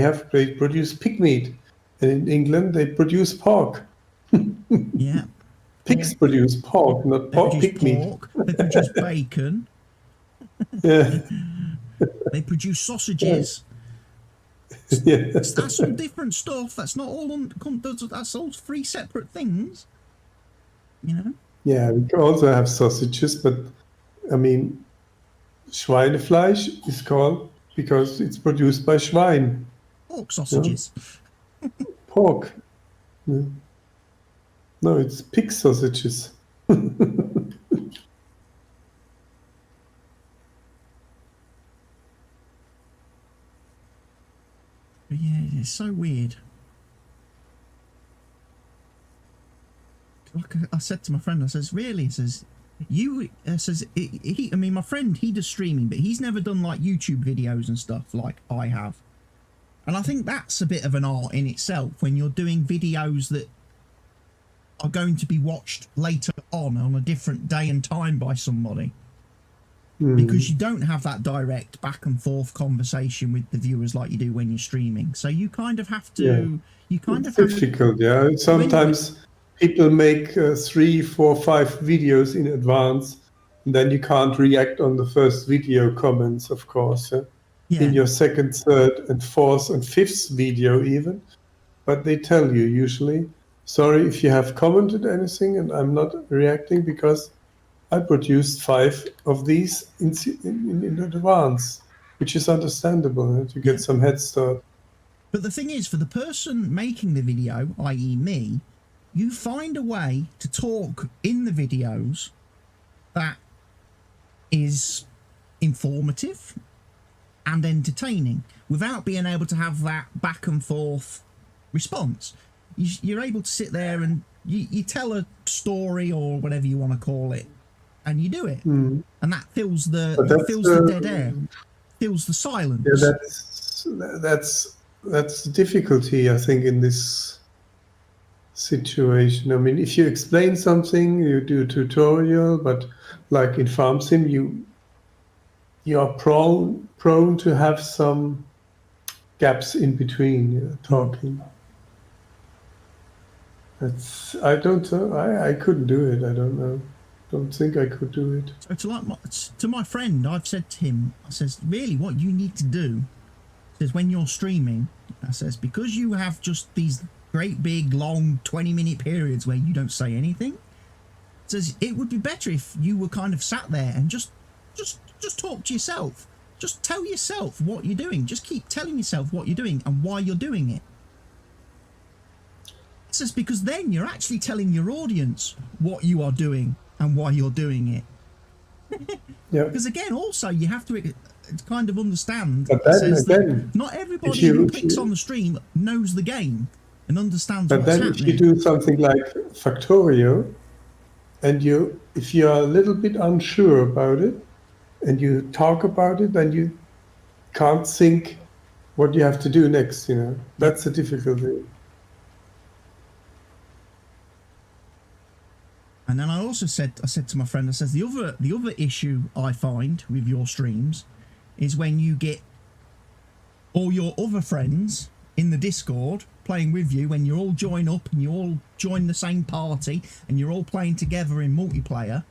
S2: produce pig meat, and in England they produce pork.
S1: Yeah.
S2: Pigs
S1: Pork.
S2: produce pork, not
S1: They produce
S2: pig meat.
S1: pork. They produce bacon.
S2: Yeah,
S1: They produce sausages.
S2: yeah.
S1: That's all different stuff. That's not all that's all 3 separate things. You know?
S2: Yeah, we can also have sausages, but I mean, Schweinefleisch is called because it's produced by Schwein.
S1: Pork sausages.
S2: Pork. Yeah. No, it's pig sausages.
S1: But yeah, it's so weird. Like I said to my friend, I says, really? He says, I mean, my friend, he does streaming, but he's never done like YouTube videos and stuff like I have. And I think that's a bit of an art in itself when you're doing videos that are going to be watched later on a different day and time by somebody. Because you don't have that direct back and forth conversation with the viewers like you do when you're streaming. So you kind of have to,
S2: Yeah.
S1: you kind
S2: It's
S1: of have
S2: difficult, yeah. Sometimes people make 3, 4, 5 videos in advance, and then you can't react on the first video comments, of course.
S1: yeah.
S2: In your second, third, and fourth, and fifth video even. But they tell you usually, sorry if you have commented anything and I'm not reacting because I produced 5 of these in advance, which is understandable to get some head start.
S1: But the thing is, for the person making the video, i.e. me, you find a way to talk in the videos that is informative and entertaining without being able to have that back and forth response. You're able to sit there and you tell a story or whatever you want to call it, and you do it, and that fills the dead air, fills the silence.
S2: Yeah, that's the difficulty, I think, in this situation. I mean, if you explain something, you do a tutorial, but like in Farm Sim, you are prone to have some gaps in between talking. I couldn't do it. I don't know. Don't think I could do it.
S1: So to my friend, I've said to him, I says, really, what you need to do, says, when you're streaming, I says, because you have just these great big long 20-minute periods where you don't say anything, says it would be better if you were kind of sat there and just talk to yourself. Just tell yourself what you're doing. Just keep telling yourself what you're doing and why you're doing it. It's just because then you're actually telling your audience what you are doing and why you're doing it.
S2: Yeah.
S1: Because again, also you have to kind of understand.
S2: But then again,
S1: not everybody who clicks on the stream knows the game and understands what's happening.
S2: But then if you do something like Factorio, and if you are a little bit unsure about it, and you talk about it, then you can't think what you have to do next. That's the difficulty.
S1: And then I also said to my friend, I says the other issue I find with your streams is when you get all your other friends in the Discord playing with you, when you all join up and you all join the same party and you're all playing together in multiplayer.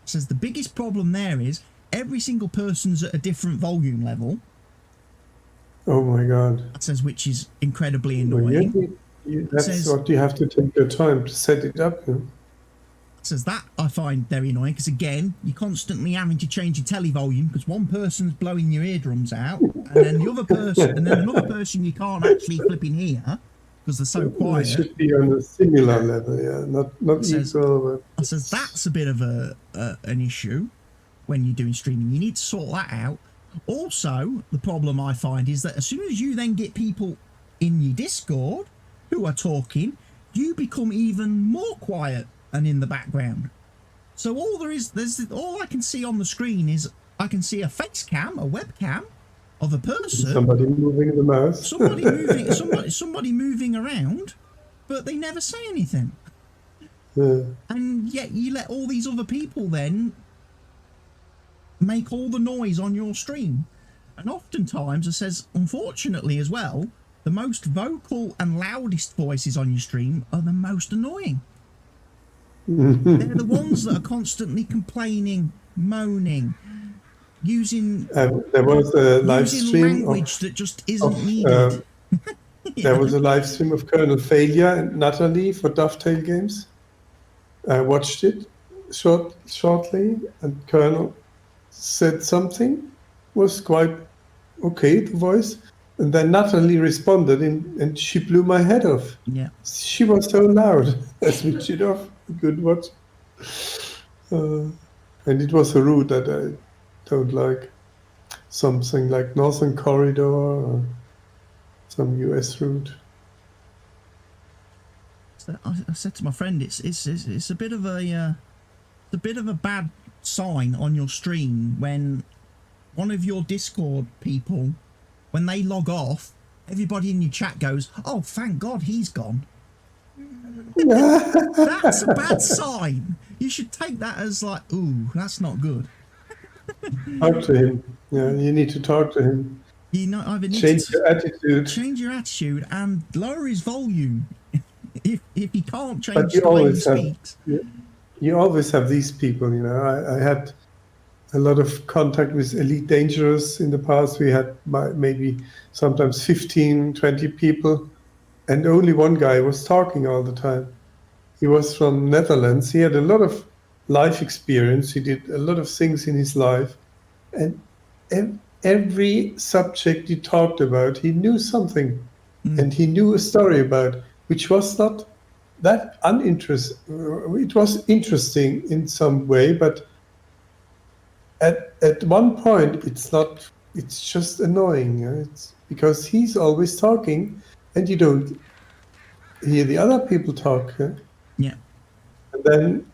S1: Says the biggest problem there is every single person's at a different volume level.
S2: Oh my God.
S1: That says, which is incredibly annoying.
S2: That's what you have to take your time to set it up.
S1: Says that I find very annoying because again you're constantly having to change your telly volume because one person's blowing your eardrums out and then the other person and then another person you can't actually flip in here because they're so quiet.
S2: It should be on a similar level, yeah, not equal.
S1: But says that's a bit of an issue when you're doing streaming. You need to sort that out. Also, the problem I find is that as soon as you then get people in your Discord who are talking, you become even more quiet and in the background. So all I can see on the screen is I can see a face cam, a webcam of a person.
S2: Somebody moving the mouse.
S1: somebody moving around, but they never say anything.
S2: Yeah.
S1: And yet you let all these other people then make all the noise on your stream. And oftentimes it says, unfortunately as well, the most vocal and loudest voices on your stream are the most annoying. They're the ones that are constantly complaining, moaning, using
S2: there was a live stream
S1: language that just isn't needed.
S2: There was a live stream of Colonel Failure and Natalie for Dovetail Games. I watched it shortly, and Colonel said something, was quite okay, the voice, and then Natalie responded, and she blew my head off.
S1: Yeah,
S2: she was so loud. I switched it off. Good watch. And it was a route that I don't like. Something like Northern Corridor or some US route.
S1: So I said to my friend, it's a bit of a bad sign on your stream when one of your Discord people, when they log off, everybody in your chat goes, "Oh, thank God he's gone." That's a bad sign. You should take that as like, ooh, that's not good.
S2: Talk to him. Yeah, you need to talk to him.
S1: Either
S2: change your attitude.
S1: Change your attitude and lower his volume. if he can't change the way he speaks.
S2: You always have these people, I had a lot of contact with Elite Dangerous in the past. We had maybe sometimes 15, 20 people. And only one guy was talking all the time. He was from Netherlands. He had a lot of life experience. He did a lot of things in his life. And every subject he talked about, he knew something. And he knew a story about, which was not that uninteresting. It was interesting in some way, but at one point, it's just annoying. It's because he's always talking. And you don't hear the other people talk.
S1: Yeah.
S2: And then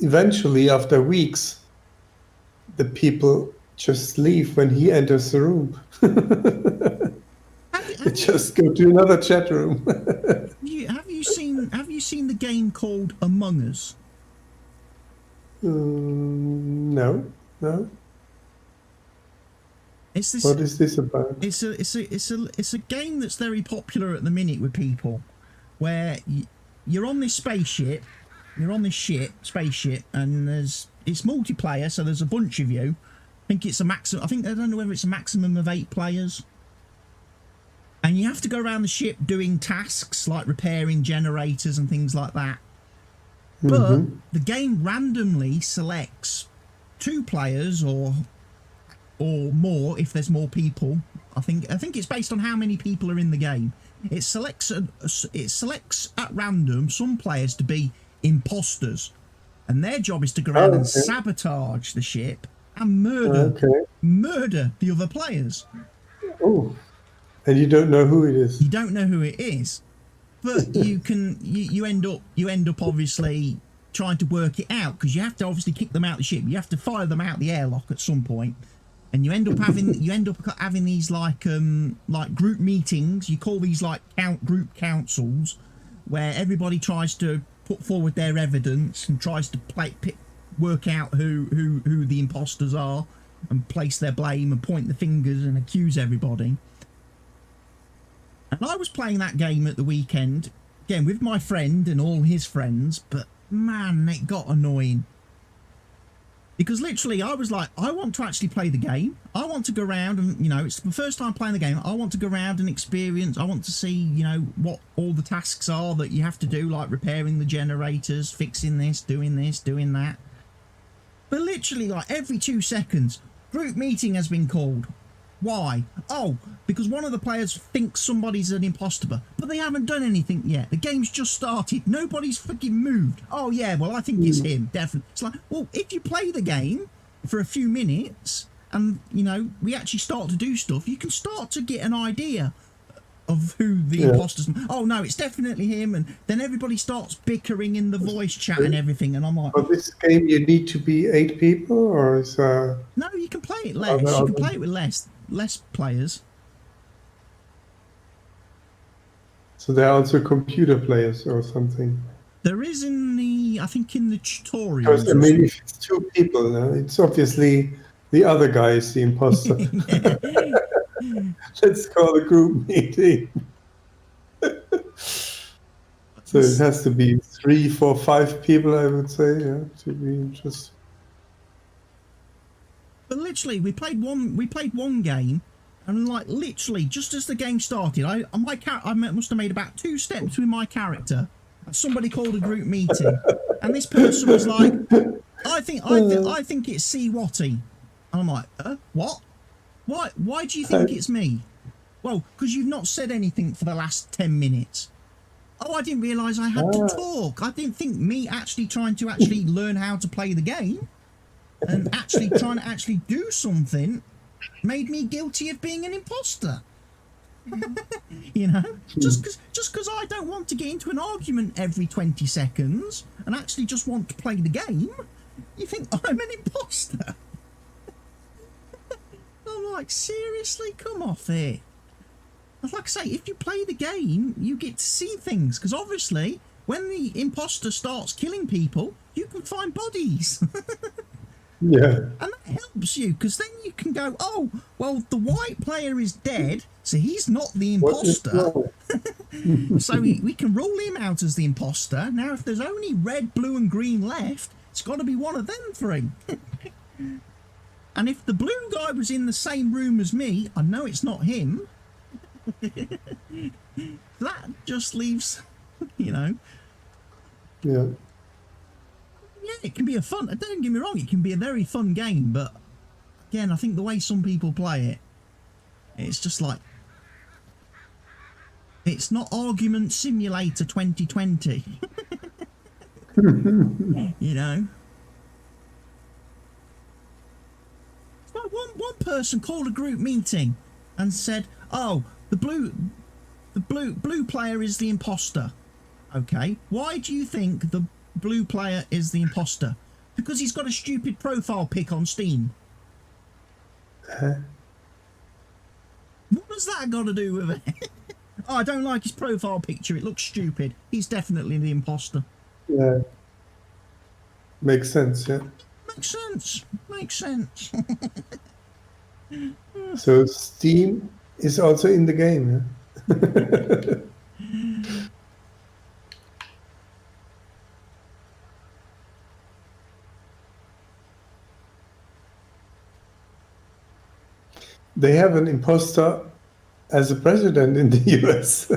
S2: eventually, after weeks, the people just leave when he enters the room. They just go to another chat room.
S1: Have you seen the game called Among Us?
S2: No. What is this about?
S1: It's a game that's very popular at the minute with people, where you're on this spaceship, spaceship, and it's multiplayer, so there's a bunch of you. I don't know whether it's a maximum of 8 players, and you have to go around the ship doing tasks like repairing generators and things like that. But the game randomly selects 2 players or or more if there's more people. I think it's based on how many people are in the game. It selects at random some players to be imposters, and their job is to go around and sabotage the ship and murder the other players.
S2: Oh, and you don't know who it is.
S1: You don't know who it is, but you end up obviously trying to work it out, because you have to obviously kick them out the ship. You have to fire them out the airlock at some point, and you end up having these like group meetings. You call these like group councils, where everybody tries to put forward their evidence and tries to work out who the imposters are, and place their blame and point the fingers and accuse everybody. And I was playing that game at the weekend, again with my friend and all his friends, but man, it got annoying. Because literally I was like, I want to actually play the game. I want to go around and, you know, it's the first time playing the game. I want to go around and experience. I want to see, you know, what all the tasks are that you have to do, like repairing the generators, fixing this, doing that. But literally, like every 2 seconds, group meeting has been called. Why? Oh, because one of the players thinks somebody's an imposter, but they haven't done anything yet. The game's just started. Nobody's freaking moved. Oh, yeah, well, I think it's him, definitely. It's like, well, if you play the game for a few minutes and, you know, we actually start to do stuff, you can start to get an idea of who the imposters. Oh, no, it's definitely him. And then everybody starts bickering in the voice chat and everything. And I'm like,
S2: for this game, you need to be 8 people, or is
S1: no, you can play it less. You can play it with less players.
S2: So there are also computer players or something.
S1: There is I think in the tutorials.
S2: Because I mean, if it's 2 people, it's obviously the other guy is the imposter. Let's call a group meeting. So it has to be 3, 4, 5 people, I would say, to be interesting.
S1: But literally, we played one game, and like literally, just as the game started, I must have made about 2 steps with my character. Somebody called a group meeting, and this person was like, I think it's CWATTYESO. And I'm like, what? Why do you think it's me? Well, because you've not said anything for the last 10 minutes. Oh, I didn't realise I had to talk. I didn't think me actually trying to learn how to play the game and actually trying to do something made me guilty of being an imposter. You know, just because I don't want to get into an argument every 20 seconds and actually just want to play the game, you think I'm an imposter? I'm like, seriously, come off it. Like I say, if you play the game, you get to see things, because obviously when the imposter starts killing people, you can find bodies.
S2: Yeah.
S1: And that helps you, because then you can go, oh, well, the white player is dead, so he's not the imposter. So we can rule him out as the imposter. Now, if there's only red, blue and green left, it's got to be one of them 3. And if the blue guy was in the same room as me, I know it's not him. That just leaves, you know.
S2: Yeah.
S1: Yeah, it can be a fun. Don't get me wrong, it can be a very fun game, but again, I think the way some people play it, it's just like, it's not Argument Simulator 2020. You know. Well, one person called a group meeting and said, "Oh, the blue player is the imposter." Okay, why do you think the blue player is the imposter? Because he's got a stupid profile pic on Steam. What has that got to do with it? Oh, I don't like his profile picture. It looks stupid. He's definitely the imposter.
S2: Yeah. Makes sense, yeah.
S1: Makes sense. Makes sense.
S2: So Steam is also in the game, yeah? They have an imposter as a president in the US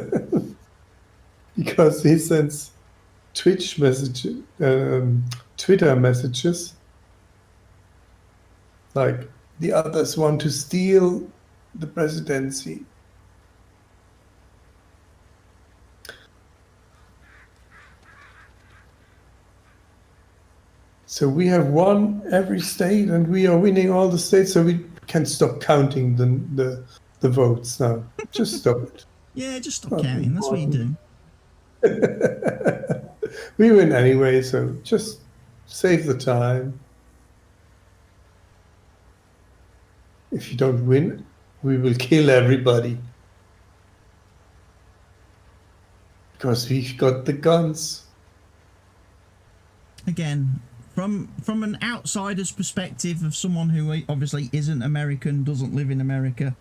S2: because he sends Twitch messages, Twitter messages, like the others want to steal the presidency. So we have won every state, and we are winning all the states, so we can stop counting the votes now. Just stop it.
S1: Yeah, just stop counting. That's what you do.
S2: We win anyway, so just save the time. If you don't win, we will kill everybody. Because we've got the guns.
S1: Again, from an outsider's perspective of someone who obviously isn't American, doesn't live in America,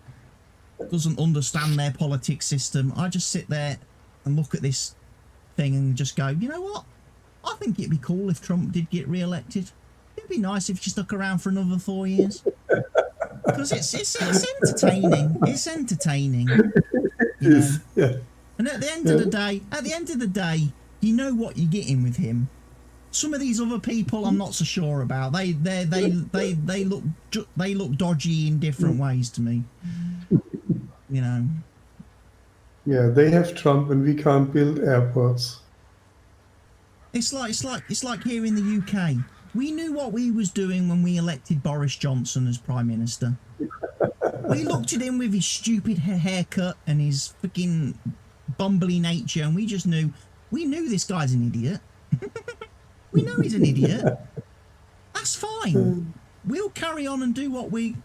S1: doesn't understand their politics system, I just sit there and look at this thing and just go, you know what? I think it'd be cool if Trump did get re-elected. It'd be nice if he stuck around for another 4 years. Because it's entertaining. It's entertaining. You know?
S2: Yeah.
S1: And at the end of the day, you know what you're getting with him. Some of these other people, I'm not so sure about. They look dodgy in different ways to me. You know.
S2: Yeah, they have Trump, and we can't build airports.
S1: It's like here in the UK. We knew what we was doing when we elected Boris Johnson as Prime Minister. We looked at him with his stupid haircut and his freaking bumbly nature, and we just knew. We knew this guy's an idiot. We know he's an idiot. That's fine. We'll carry on and do what we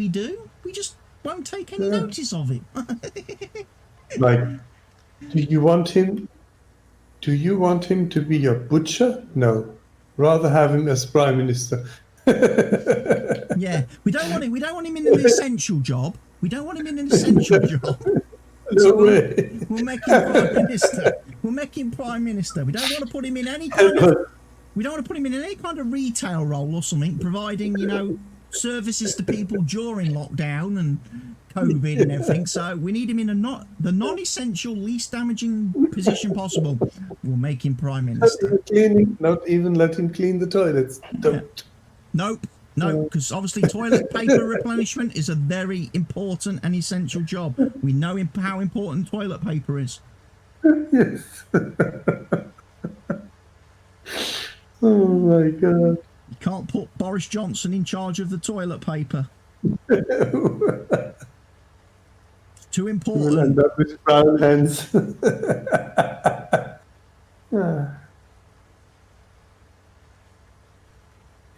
S1: do. We just won't take any notice of it.
S2: Like, do you want him to be your butcher? No. Rather have him as Prime Minister.
S1: Yeah, we don't want him in an essential job. We don't want him in an essential job.
S2: No way.
S1: We'll make him Prime Minister. We'll make him Prime Minister. We don't want to put him in any kind of. We don't want to put him in any kind of retail role or something, providing, you know, services to people during lockdown and COVID and everything. So we need him in the non-essential, least damaging position possible. We'll make him Prime Minister.
S2: Not even let him clean the toilets. Don't.
S1: Yeah. Nope, because obviously toilet paper replenishment is a very important and essential job. We know how important toilet paper is.
S2: Yes. Oh my God.
S1: You can't put Boris Johnson in charge of the toilet paper. It's too important.
S2: We'll end up with brown hands.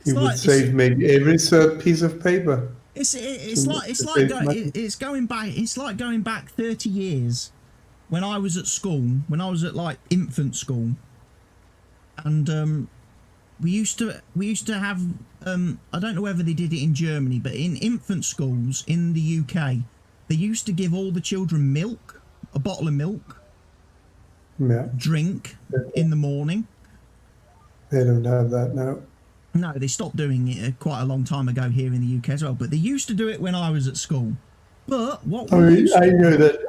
S2: He would save maybe every third piece of paper.
S1: It's going back 30 years when I was at school, when I was at like infant school, and we used to have I don't know whether they did it in Germany, but in infant schools in the UK, they used to give all the children milk, a bottle of milk, drink in the morning.
S2: They don't have that now.
S1: No, they stopped doing it quite a long time ago here in the UK as well. But they used to do it when I was at school. But what
S2: I know that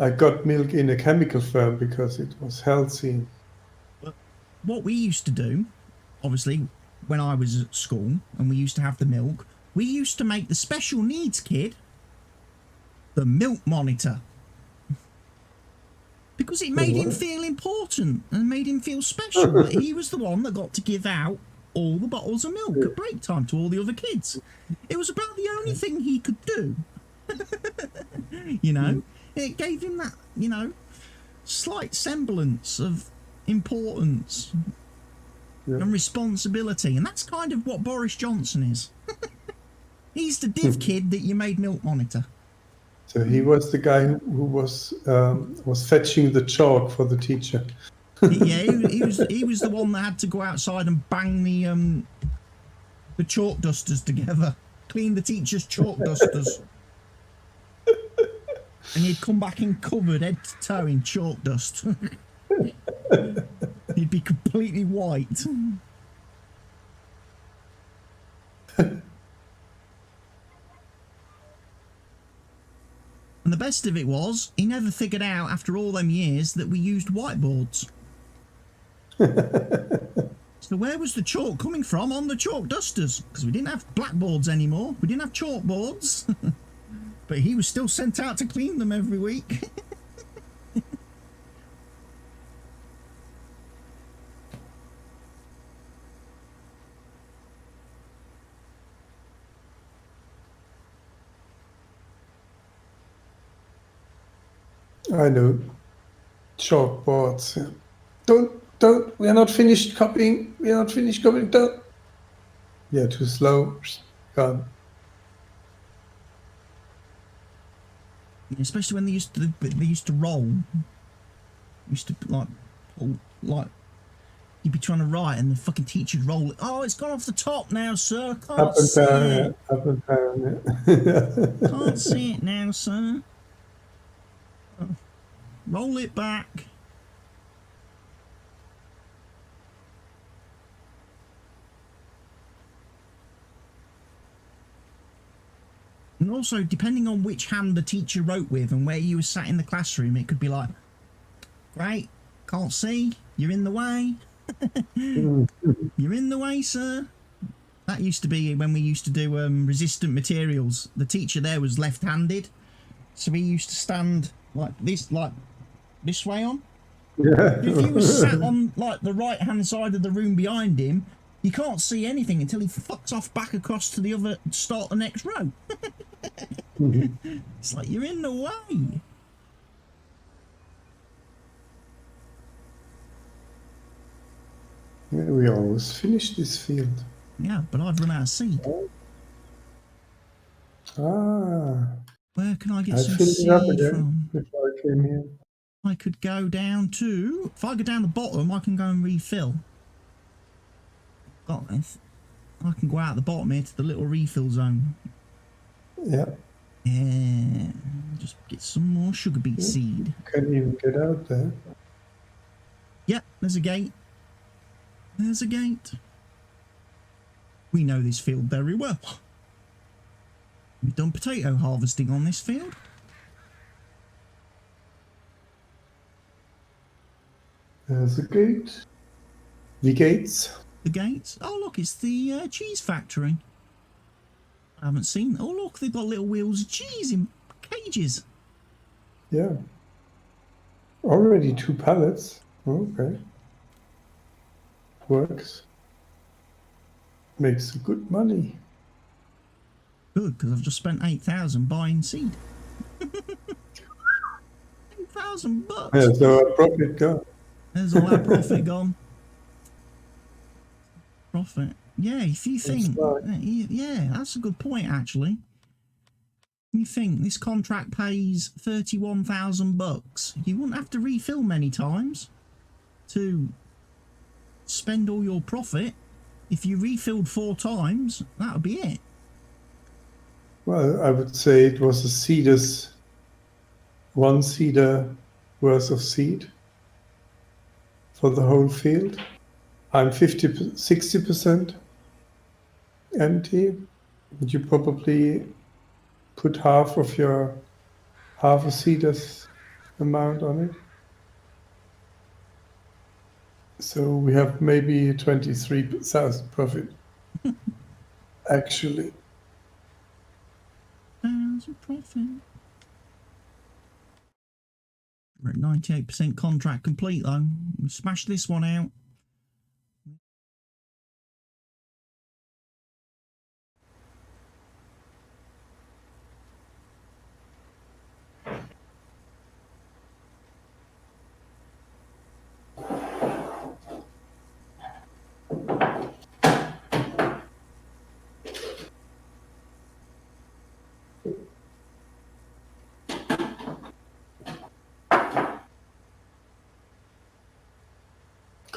S2: I got milk in a chemical firm because it was healthy.
S1: But what we used to do, obviously, when I was at school and we used to have the milk, we used to make the special needs kid the milk monitor. Because it made him feel important and made him feel special that he was the one that got to give out all the bottles of milk at break time to all the other kids. It was about the only thing he could do. You know, it gave him that, you know, slight semblance of importance and responsibility. And that's kind of what Boris Johnson is. He's the div kid that you made milk monitor.
S2: So he was the guy who was fetching the chalk for the teacher.
S1: Yeah, he was the one that had to go outside and bang the chalk dusters together, clean the teacher's chalk dusters, and he'd come back in covered head to toe in chalk dust. He'd be completely white. And the best of it was, he never figured out after all them years that we used whiteboards. So where was the chalk coming from on the chalk dusters? Because we didn't have blackboards anymore. We didn't have chalkboards. But he was still sent out to clean them every week.
S2: I know. Chalkboards. Yeah. Don't. We are not finished copying. We are not finished copying. Don't. Yeah, too slow. Gone.
S1: Especially when they used to roll. Used to like you'd be trying to write and the fucking teacher'd roll it. Oh, it's gone off the top now, sir. Can't
S2: Up and
S1: see
S2: down.
S1: it.
S2: Yeah. Up and down. Yeah.
S1: Can't see it now, sir. Roll it back. And also, depending on which hand the teacher wrote with and where you were sat in the classroom, it could be like, great, can't see, you're in the way. You're in the way, sir. That used to be when we used to do resistant materials. The teacher there was left-handed, so he used to stand like this way on.
S2: Yeah.
S1: If he was sat on like the right-hand side of the room behind him, you can't see anything until he fucks off back across to the other, start the next row. It's like, you're in the way.
S2: Yeah, we almost finished this field.
S1: Yeah, but I've run out of seed.
S2: Ah.
S1: Where can I get
S2: I
S1: some
S2: filled it up
S1: seed
S2: again
S1: from?
S2: before I came here.
S1: I could go down to... If I go down the bottom, I can go and refill. Got this. I can go out the bottom here to the little refill zone.
S2: Yeah.
S1: Yeah. Just get some more sugar beet seed.
S2: Can't even get out there.
S1: Yep, there's a gate. There's a gate. We know this field very well. We've done potato harvesting on this field.
S2: There's a gate. The gates.
S1: The gates. Oh, look, it's the cheese factory. I haven't seen... Oh, look, they've got little wheels of cheese in cages.
S2: Yeah. Already 2 pallets. Okay. Works. Makes good money.
S1: Good, because I've just spent 8,000 buying seed. 8,000 bucks.
S2: Yeah, so our profit gone.
S1: There's all that profit gone. Profit. Yeah, if you think... Yeah, that's a good point, actually. You think this contract pays 31,000 bucks. You wouldn't have to refill many times to spend all your profit. If you refilled 4 times, that would be it.
S2: Well, I would say it was a seeder's, 1 seeder worth of seed for the whole field. I'm 60% empty. Would you probably put half a seeder's amount on it? So we have maybe 23,000 profit. Actually.
S1: 1,000 profit. We're at 98% contract complete though. We smashed this one out.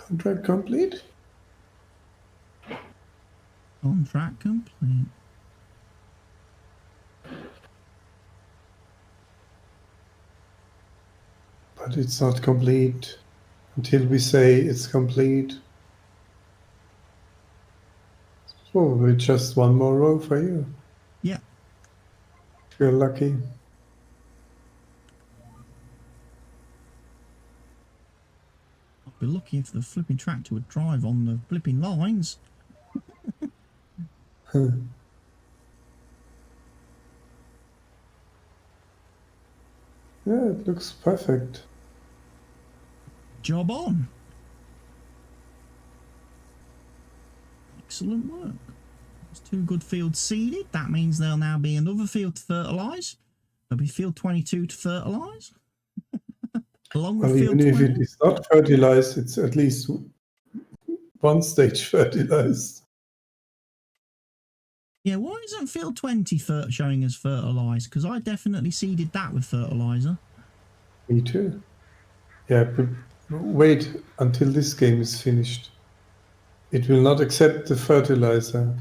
S2: Contract complete?
S1: Contract complete.
S2: But it's not complete until we say it's complete. It's probably just 1 more row for you.
S1: Yeah.
S2: If you're lucky.
S1: I'd be lucky if the flipping tractor would drive on the flipping lines.
S2: Yeah, it looks perfect.
S1: Job on. Excellent work. There's 2 good fields seeded. That means there'll now be another field to fertilise. There'll be field 22 to fertilise. Along with
S2: Well,
S1: field
S2: even
S1: 20.
S2: if it is not fertilized, it's at least one stage fertilized.
S1: Yeah, why isn't field 20 showing as fertilised? Because I definitely seeded that with fertiliser.
S2: Me too. Yeah, but wait until this game is finished. It will not accept the fertilizer.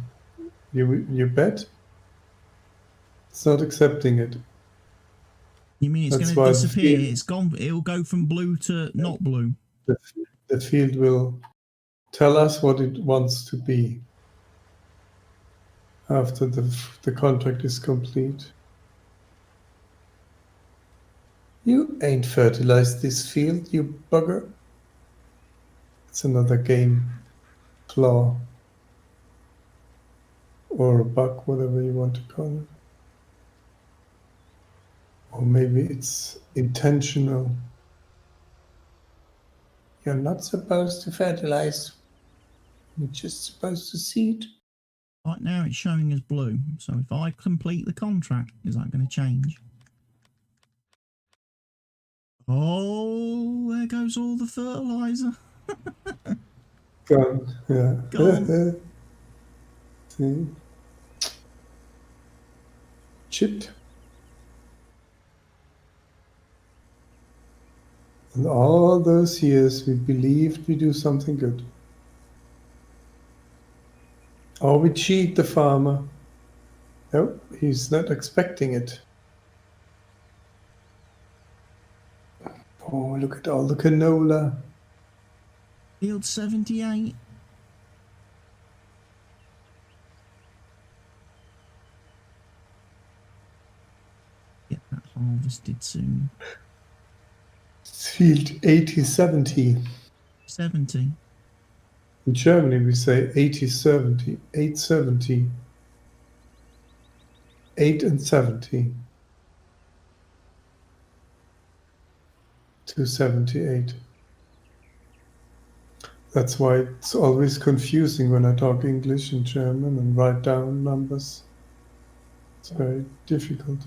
S2: You bet? It's not accepting it.
S1: You mean it's going
S2: That's
S1: to
S2: why
S1: disappear? It's gone. It'll go from blue to not blue.
S2: the field will tell us what it wants to be after the contract is complete. You ain't fertilized this field, you bugger. It's another game flaw. Or a bug, whatever you want to call it. Or maybe it's intentional. You're not supposed to fertilize. You're just supposed to seed.
S1: Right now it's showing as blue. So if I complete the contract, is that going to change? Oh, there goes all the fertiliser.
S2: Gone, yeah.
S1: Gone.
S2: See? Chipped. And all those years we believed we do something good. Or we cheat the farmer. No, he's not expecting it. Oh, look at all the canola.
S1: Field 78. Get that harvested soon.
S2: Field 80-70.
S1: 70.
S2: In Germany we say 80-70, 870, 8 and 70. 278. That's why it's always confusing when I talk English and German and write down numbers. It's very difficult.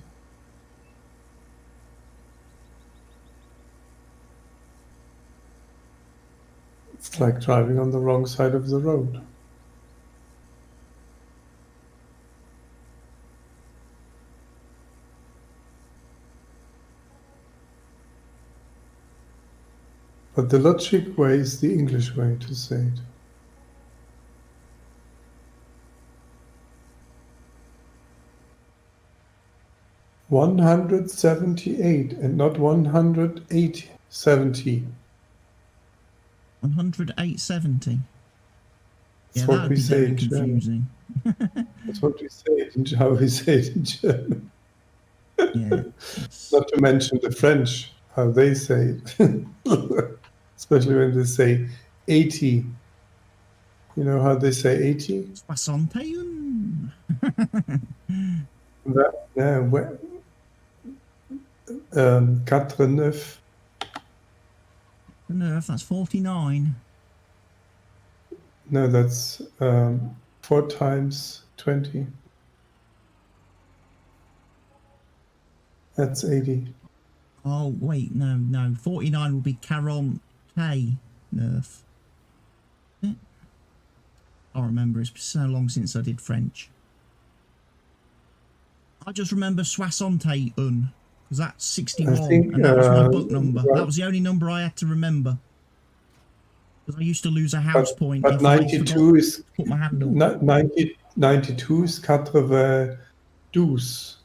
S2: It's like driving on the wrong side of the road. But the logic way is the English way to say it. $178 and not 180, 70.
S1: 108.70.
S2: That's
S1: Yeah,
S2: what
S1: that would
S2: we
S1: be
S2: say
S1: very
S2: in German.
S1: confusing.
S2: That's what we say in how we say it in German.
S1: Yeah.
S2: Not to mention the French, how they say it. Especially when they say 80. You know how they say 80?
S1: 61.
S2: Yeah, 49.
S1: No, that's 49.
S2: No, that's 4 times 20. That's 80.
S1: Oh, wait, no. 49 will be 40 nerf. I can't remember. It's been so long since I did French. I just remember soixante un, because that's 61, and that was my book number.
S2: Right.
S1: That was the only number I had to remember. Because I used to lose a house point
S2: but
S1: if I
S2: 92
S1: forgot
S2: is
S1: to put my handle.
S2: 92 is 92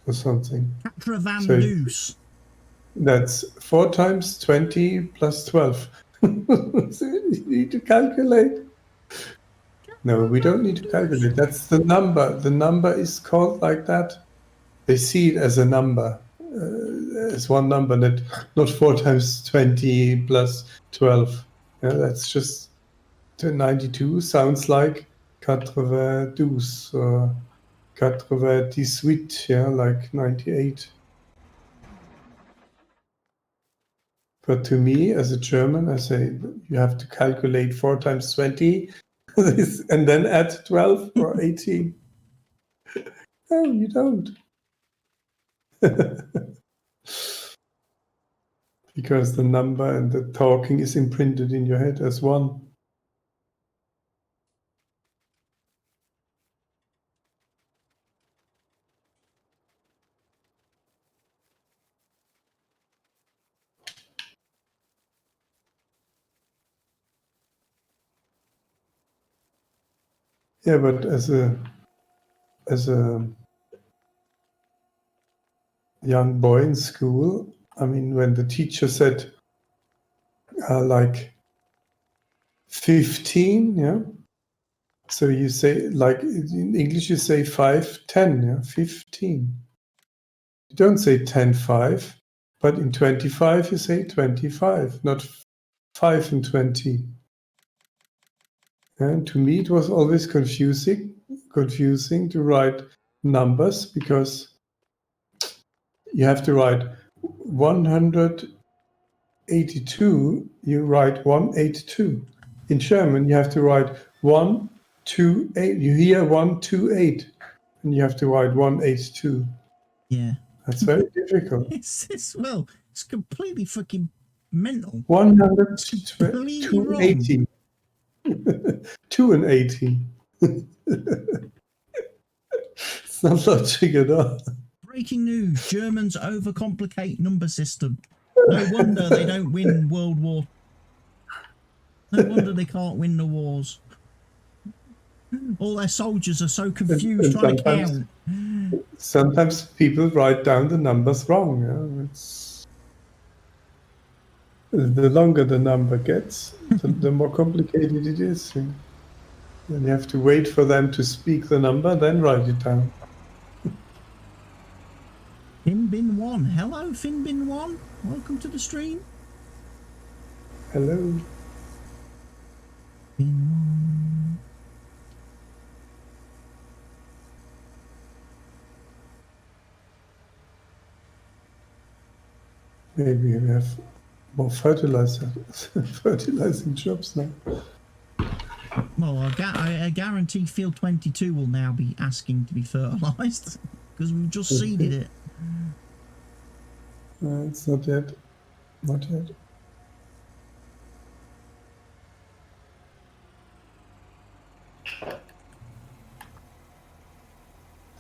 S2: or something.
S1: 92.
S2: That's 4 times 20 plus 12. So you need to calculate. No, we don't need to calculate. That's the number. The number is called like that. They see it as a number, as one number, not 4 times 20 plus 12. Yeah, that's just the 92 sounds like 92 or 98, yeah, like 98. But to me, as a German, I say you have to calculate 4 times 20 and then add 12 or 18. No, you don't. Because the number and the talking is imprinted in your head as one. Yeah, but as a young boy in school, I mean, when the teacher said like 15, yeah. So you say, like in English, you say 5, 10, yeah, 15. You don't say 10, 5, but in 25, you say 25, not 5 and 20. And to me, it was always confusing to write numbers because you have to write 182, you write 182. In German, you have to write 128. You hear 128, and you have to write 182.
S1: Yeah.
S2: That's very difficult.
S1: Well, it's completely fucking mental.
S2: 180. 280. It's not logic at all.
S1: Breaking news: Germans overcomplicate number system. No wonder they don't win World War. No wonder they can't win the wars. All their soldiers are so confused
S2: And
S1: trying to count.
S2: Sometimes people write down the numbers wrong. Yeah? The longer the number gets, the more complicated it is. Yeah? Then you have to wait for them to speak the number, then write it down.
S1: Finbin1. Hello, Finbin1. Welcome to the stream.
S2: Hello.
S1: Fin1.
S2: Maybe we have more fertilizing jobs now.
S1: Well, I guarantee Field 22 will now be asking to be fertilised because we've just seeded it.
S2: It's not yet. Not yet.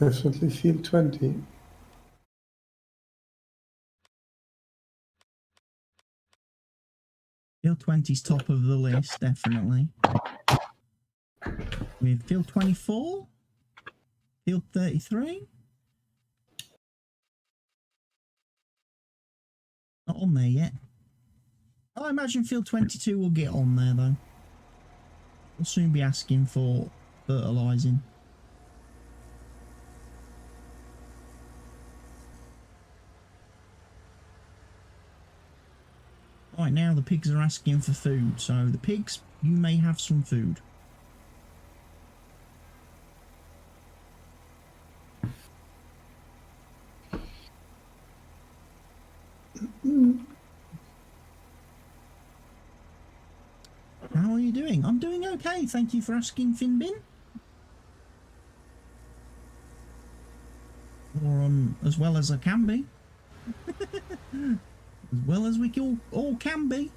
S2: Definitely Field 20.
S1: Field 20's top of the list, definitely. We have Field 24, Field 33. Not on there yet. I imagine Field 22 will get on there though. We'll soon be asking for fertilising. Right now the pigs are asking for food, so the pigs, you may have some food. How are you doing? I'm doing okay, thank you for asking, Finbin. Or as well as I can be. As well as we all can be.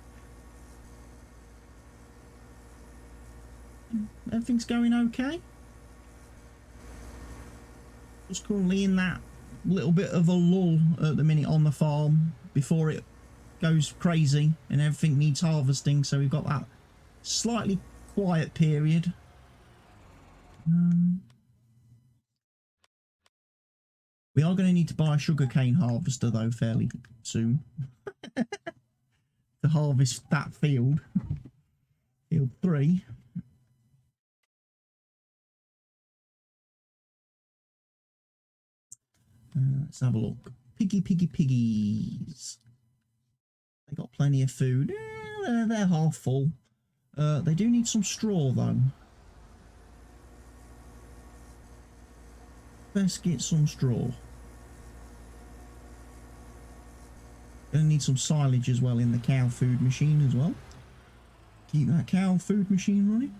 S1: Everything's going okay. Just currently in that little bit of a lull at the minute on the farm before it goes crazy and everything needs harvesting, so we've got that slightly quiet period. We are going to need to buy a sugarcane harvester though fairly soon to harvest that field. Field 3. Let's have a look. Piggies. They got plenty of food. They're half full. They do need some straw though. Best get some straw. Gonna need some silage as well in the cow food machine as well. Keep that cow food machine running.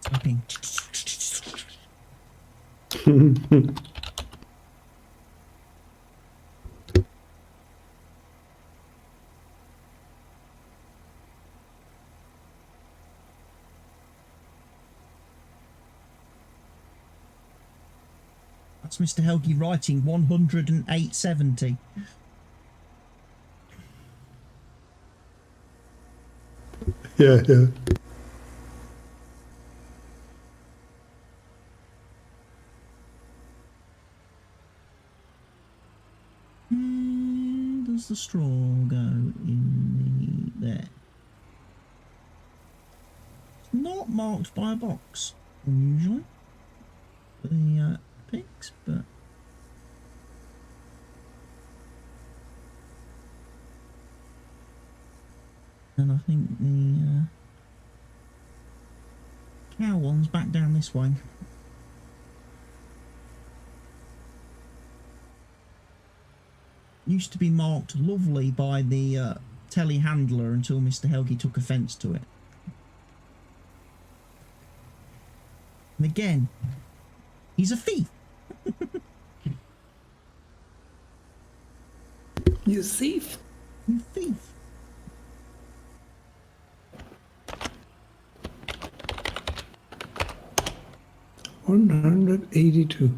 S1: Typing. That's Mr. Helgi writing 108.70.
S2: Yeah, yeah.
S1: Does the straw go in there? It's not marked by a box, unusually, for the pigs, but... And I think the cow one's back down this way. Used to be marked lovely by the telehandler until Mr. Helgi took offence to it. And again, he's a thief.
S2: You thief.
S1: You thief.
S2: $182.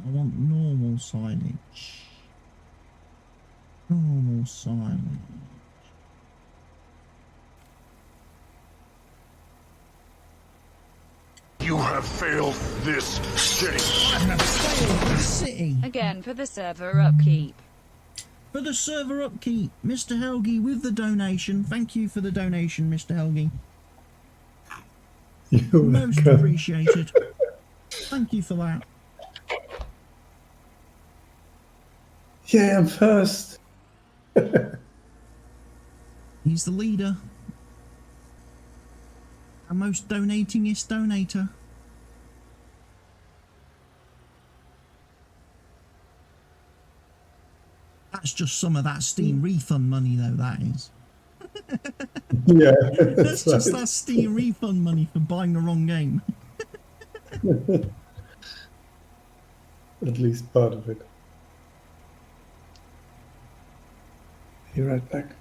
S1: I want normal silage. Normal silage.
S3: You have failed this city.
S1: I have failed the city.
S4: Again for the server upkeep.
S1: For the server upkeep, Mr. Helgi with the donation. Thank you for the donation, Mr. Helgi.
S2: You're
S1: Most
S2: welcome.
S1: appreciated. Thank you for that.
S2: Yeah, I'm first.
S1: He's the leader. Our most donatingest donator. That's just some of that Steam refund money though, that is.
S2: Yeah,
S1: That's just
S2: right.
S1: that Steam refund money for buying the wrong game.
S2: At least part of it. Be right back.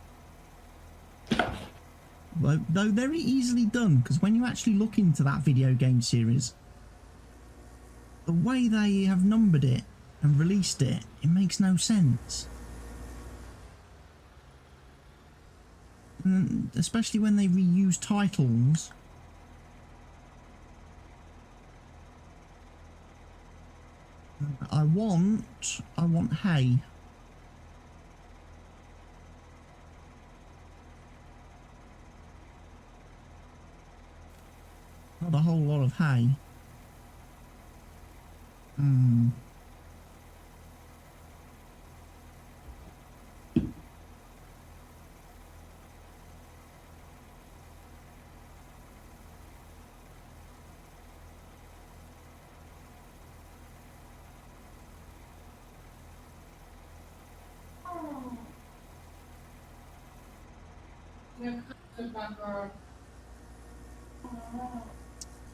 S1: Though very easily done, because when you actually look into that video game series, the way they have numbered it and released it, it makes no sense. And especially when they reuse titles. I want hay. Not a whole lot of hay.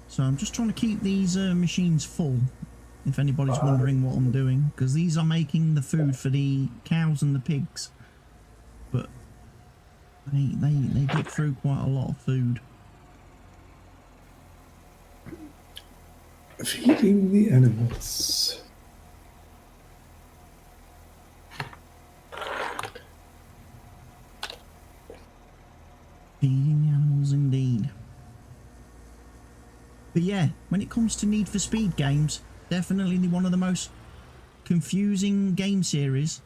S1: So I'm just trying to keep these machines full if anybody's wondering what I'm doing, because these are making the food for the cows and the pigs. But they get through quite a lot of food.
S2: Feeding the animals.
S1: Feeding the animals indeed. But yeah, when it comes to Need for Speed games, definitely one of the most confusing game series.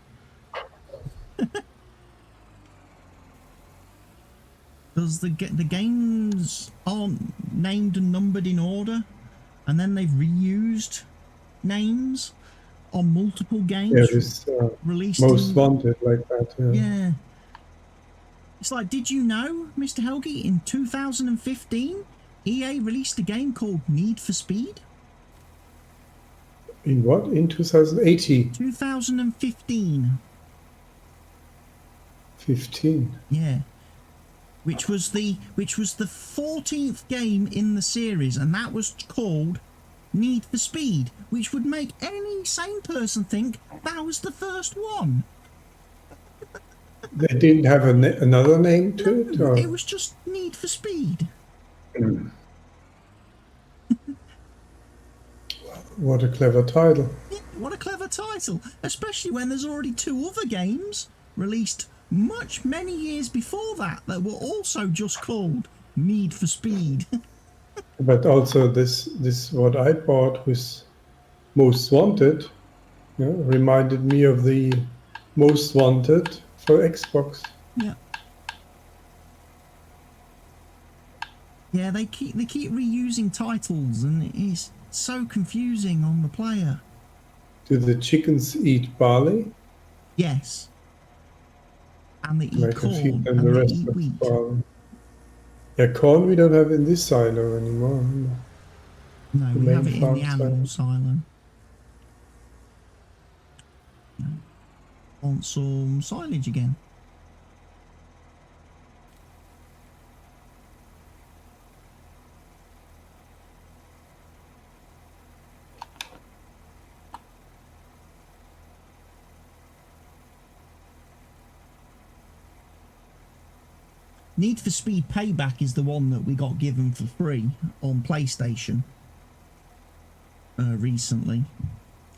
S1: Because the games aren't named and numbered in order, and then they've reused names on multiple games.
S2: Yeah, this
S1: released
S2: Most
S1: in,
S2: Wanted like that.
S1: yeah. It's like, did you know, Mr. Helgi, in 2015, EA released a game called Need for Speed?
S2: In what? In 2018?
S1: 2015.
S2: 15.
S1: Yeah. Which was the 14th game in the series, and that was called Need for Speed, which would make any sane person think that was the first one.
S2: They didn't have another name to it?
S1: No,
S2: Or?
S1: it was just Need for Speed.
S2: What a clever title.
S1: Yeah, what a clever title, especially when there's already 2 other games released many years before that were also just called Need for Speed.
S2: But also this what I bought with Most Wanted, reminded me of the Most Wanted for Xbox.
S1: Yeah. Yeah, they keep reusing titles, and it's so confusing on the player.
S2: Do the chickens eat barley?
S1: Yes. And they eat
S2: I can feed
S1: corn,
S2: them
S1: and
S2: the
S1: they
S2: rest
S1: eat
S2: of
S1: wheat.
S2: barley. Yeah, corn we don't have in this silo anymore.
S1: No,
S2: The
S1: we have
S2: main
S1: it in the
S2: farm
S1: animal silo. Want some silage again? Need for Speed Payback is the one that we got given for free on PlayStation recently.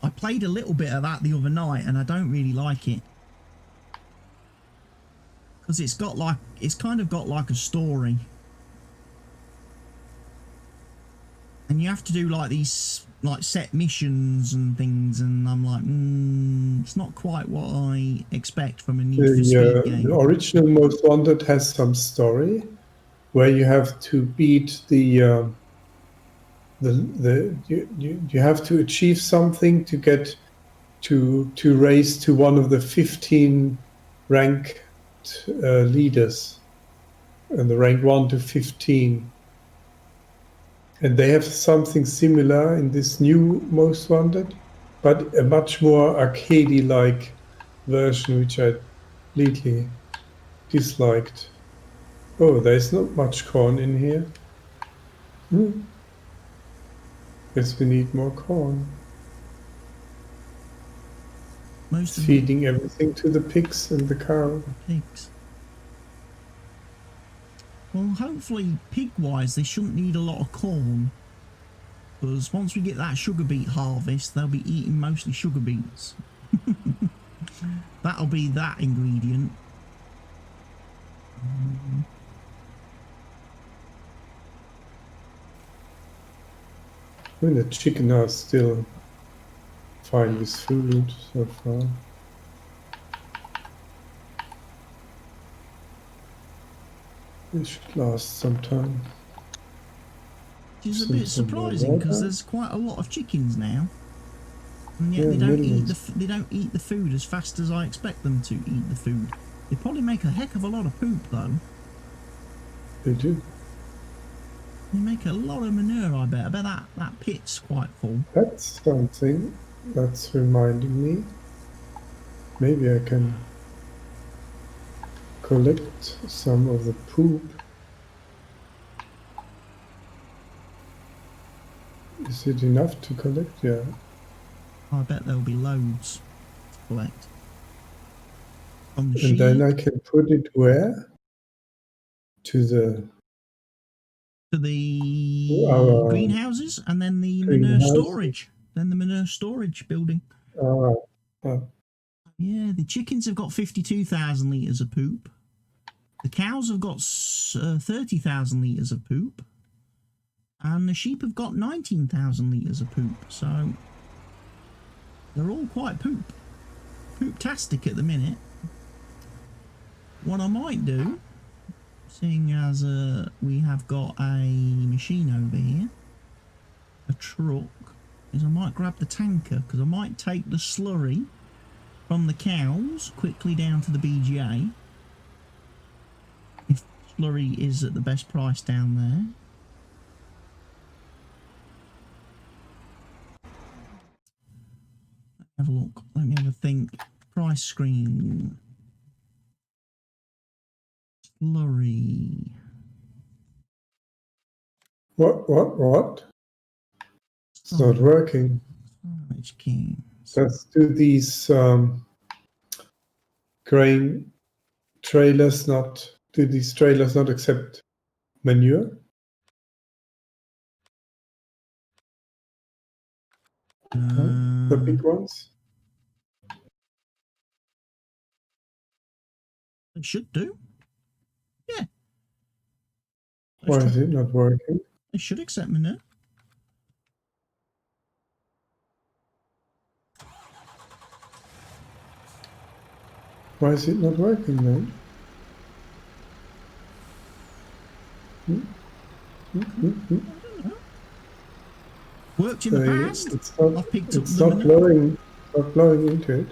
S1: I played a little bit of that the other night, and I don't really like it, because it's kind of got like a story, and you have to do like these like set missions and things, and I'm like, it's not quite what I expect from a Need for Speed game.
S2: The original Most Wanted has some story where you have to beat you have to achieve something to get to raise to one of the 15 ranked leaders, and the rank 1 to 15. And they have something similar in this new Most Wanted, but a much more arcadey-like version, which I completely disliked. Oh, there's not much corn in here. Guess we need more corn.
S1: Most of
S2: Feeding everything to the pigs and the cow.
S1: pigs. Well, hopefully, pig-wise, they shouldn't need a lot of corn, because once we get that sugar beet harvest, they'll be eating mostly sugar beets. That'll be that ingredient.
S2: I mean, the chicken are still fine with food so far. They should last some time.
S1: Which is a bit surprising, because there's quite a lot of chickens now, and yet they don't eat the food as fast as I expect them to eat the food. They probably make a heck of a lot of poop, though.
S2: They do.
S1: They make a lot of manure, I bet. I bet that pit's quite full.
S2: That's something that's reminding me. Maybe I can collect some of the poop. Is it enough to collect? Yeah.
S1: I bet there'll be loads to collect. From the
S2: And
S1: sheep
S2: then I can put it where? To
S1: the
S2: our
S1: greenhouses and then the manure
S2: greenhouse.
S1: storage. Then the manure storage building.
S2: Uh,
S1: Yeah, the chickens have got 52,000 litres of poop. The cows have got 30,000 litres of poop. And the sheep have got 19,000 litres of poop. So they're all quite poop-tastic at the minute. What I might do, seeing as we have got a machine over here, a truck, is I might grab the tanker, because I might take the slurry from the cows quickly down to the BGA. If slurry is at the best price down there. Have a look. Let me have a think. Price screen. Slurry.
S2: what? It's not working.
S1: Storage Kings.
S2: Let's do these grain trailers not. Do these trailers not accept manure? The big ones?
S1: They should do. Yeah.
S2: Why is it not working?
S1: They should accept manure.
S2: Why is it not working then?
S1: Worked in the past. I've picked up
S2: It's
S1: the
S2: not
S1: manure.
S2: blowing into it.
S1: You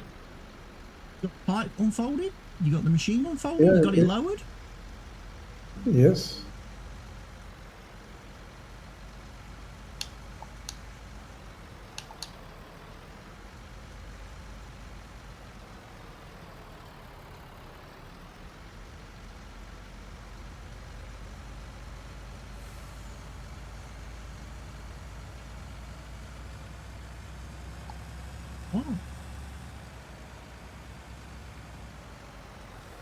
S1: got the pipe unfolded. You got the machine unfolded.
S2: Yeah,
S1: You got it lowered.
S2: Yes.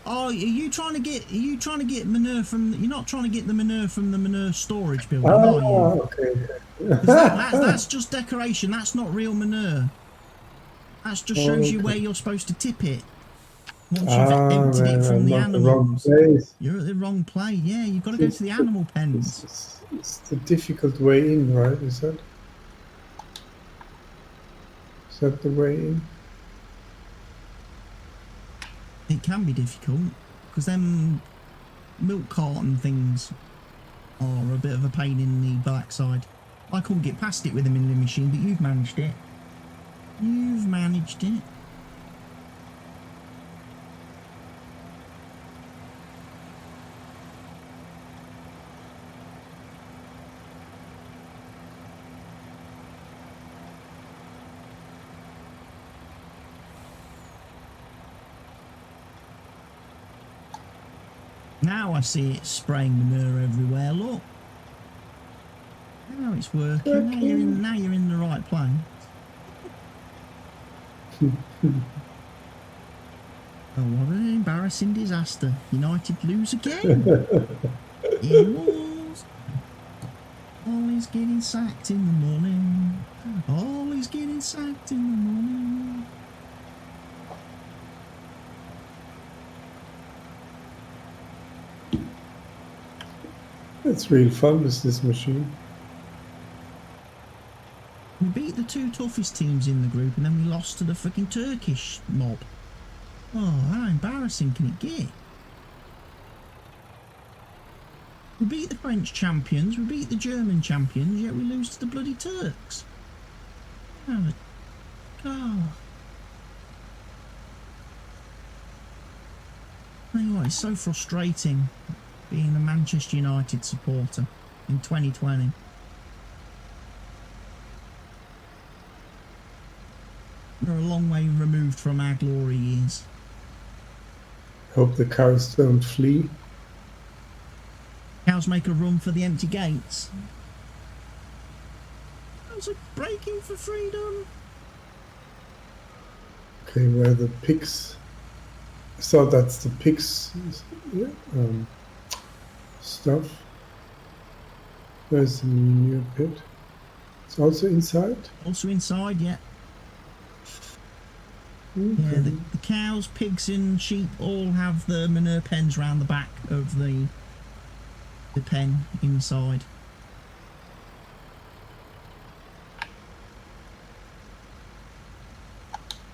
S1: Oh, are you trying to get manure from? You're not trying to get the manure from the manure storage building, are you?
S2: Okay.
S1: 'Cause that's just decoration. That's not real manure. That just shows you where you're supposed to tip it. Once you've emptied it from the animals. You're at the wrong place. Yeah, you've got to go to the animal pens.
S2: It's the difficult way in, right? Is that the way in?
S1: It can be difficult because them milk carton things are a bit of a pain in the backside. I couldn't get past it with them in the machine, but you've managed it. You've managed it. Now I see it spraying manure everywhere. Look. Now it's working. Now you're in the right place. Oh, what an embarrassing disaster. United lose again. It was. Ollie's getting sacked in the morning. Ollie's getting sacked in the morning.
S2: It's real fun with this machine.
S1: We beat the two toughest teams in the group and then we lost to the fucking Turkish mob. Oh, how embarrassing can it get? We beat the French champions, we beat the German champions, yet we lose to the bloody Turks. Oh, the God. Oh, it's so frustrating being a Manchester United supporter in 2020. We're a long way removed from our glory years.
S2: Hope the cows don't flee.
S1: Cows make a run for the empty gates. Cows are breaking for freedom.
S2: Okay, where the pigs. So that's the pigs stuff. Where's the manure pit? It's also inside.
S1: Also inside, yeah. Yeah, the cows, pigs and sheep all have the manure pens round the back of the pen inside.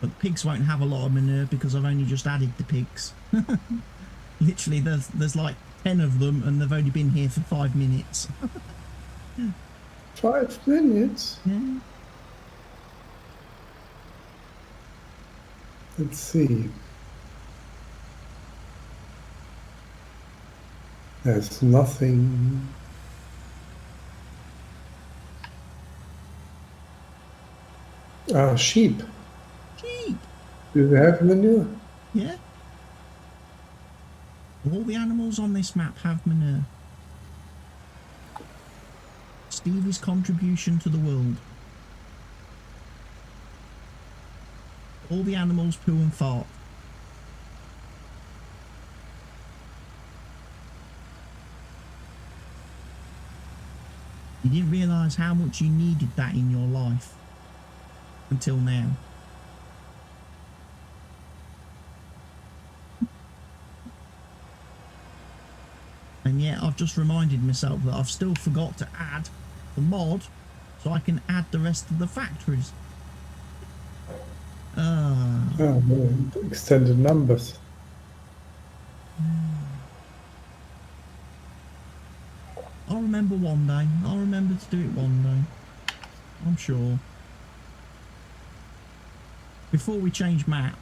S1: But pigs won't have a lot of manure because I've only just added the pigs. Literally, there's like 10 of them and they've only been here for 5 minutes.
S2: 5 minutes?
S1: Yeah.
S2: Let's see. There's nothing. Sheep.
S1: Sheep.
S2: Do they have manure?
S1: Yeah. All the animals on this map have manure. Stevie's contribution to the world. All the animals poo and fart. You didn't realise how much you needed that in your life until now. And yet I've just reminded myself that I've still forgot to add the mod so I can add the rest of the factories.
S2: Oh, no, extended numbers.
S1: I'll remember one day. I'll remember to do it one day. I'm sure. Before we change map.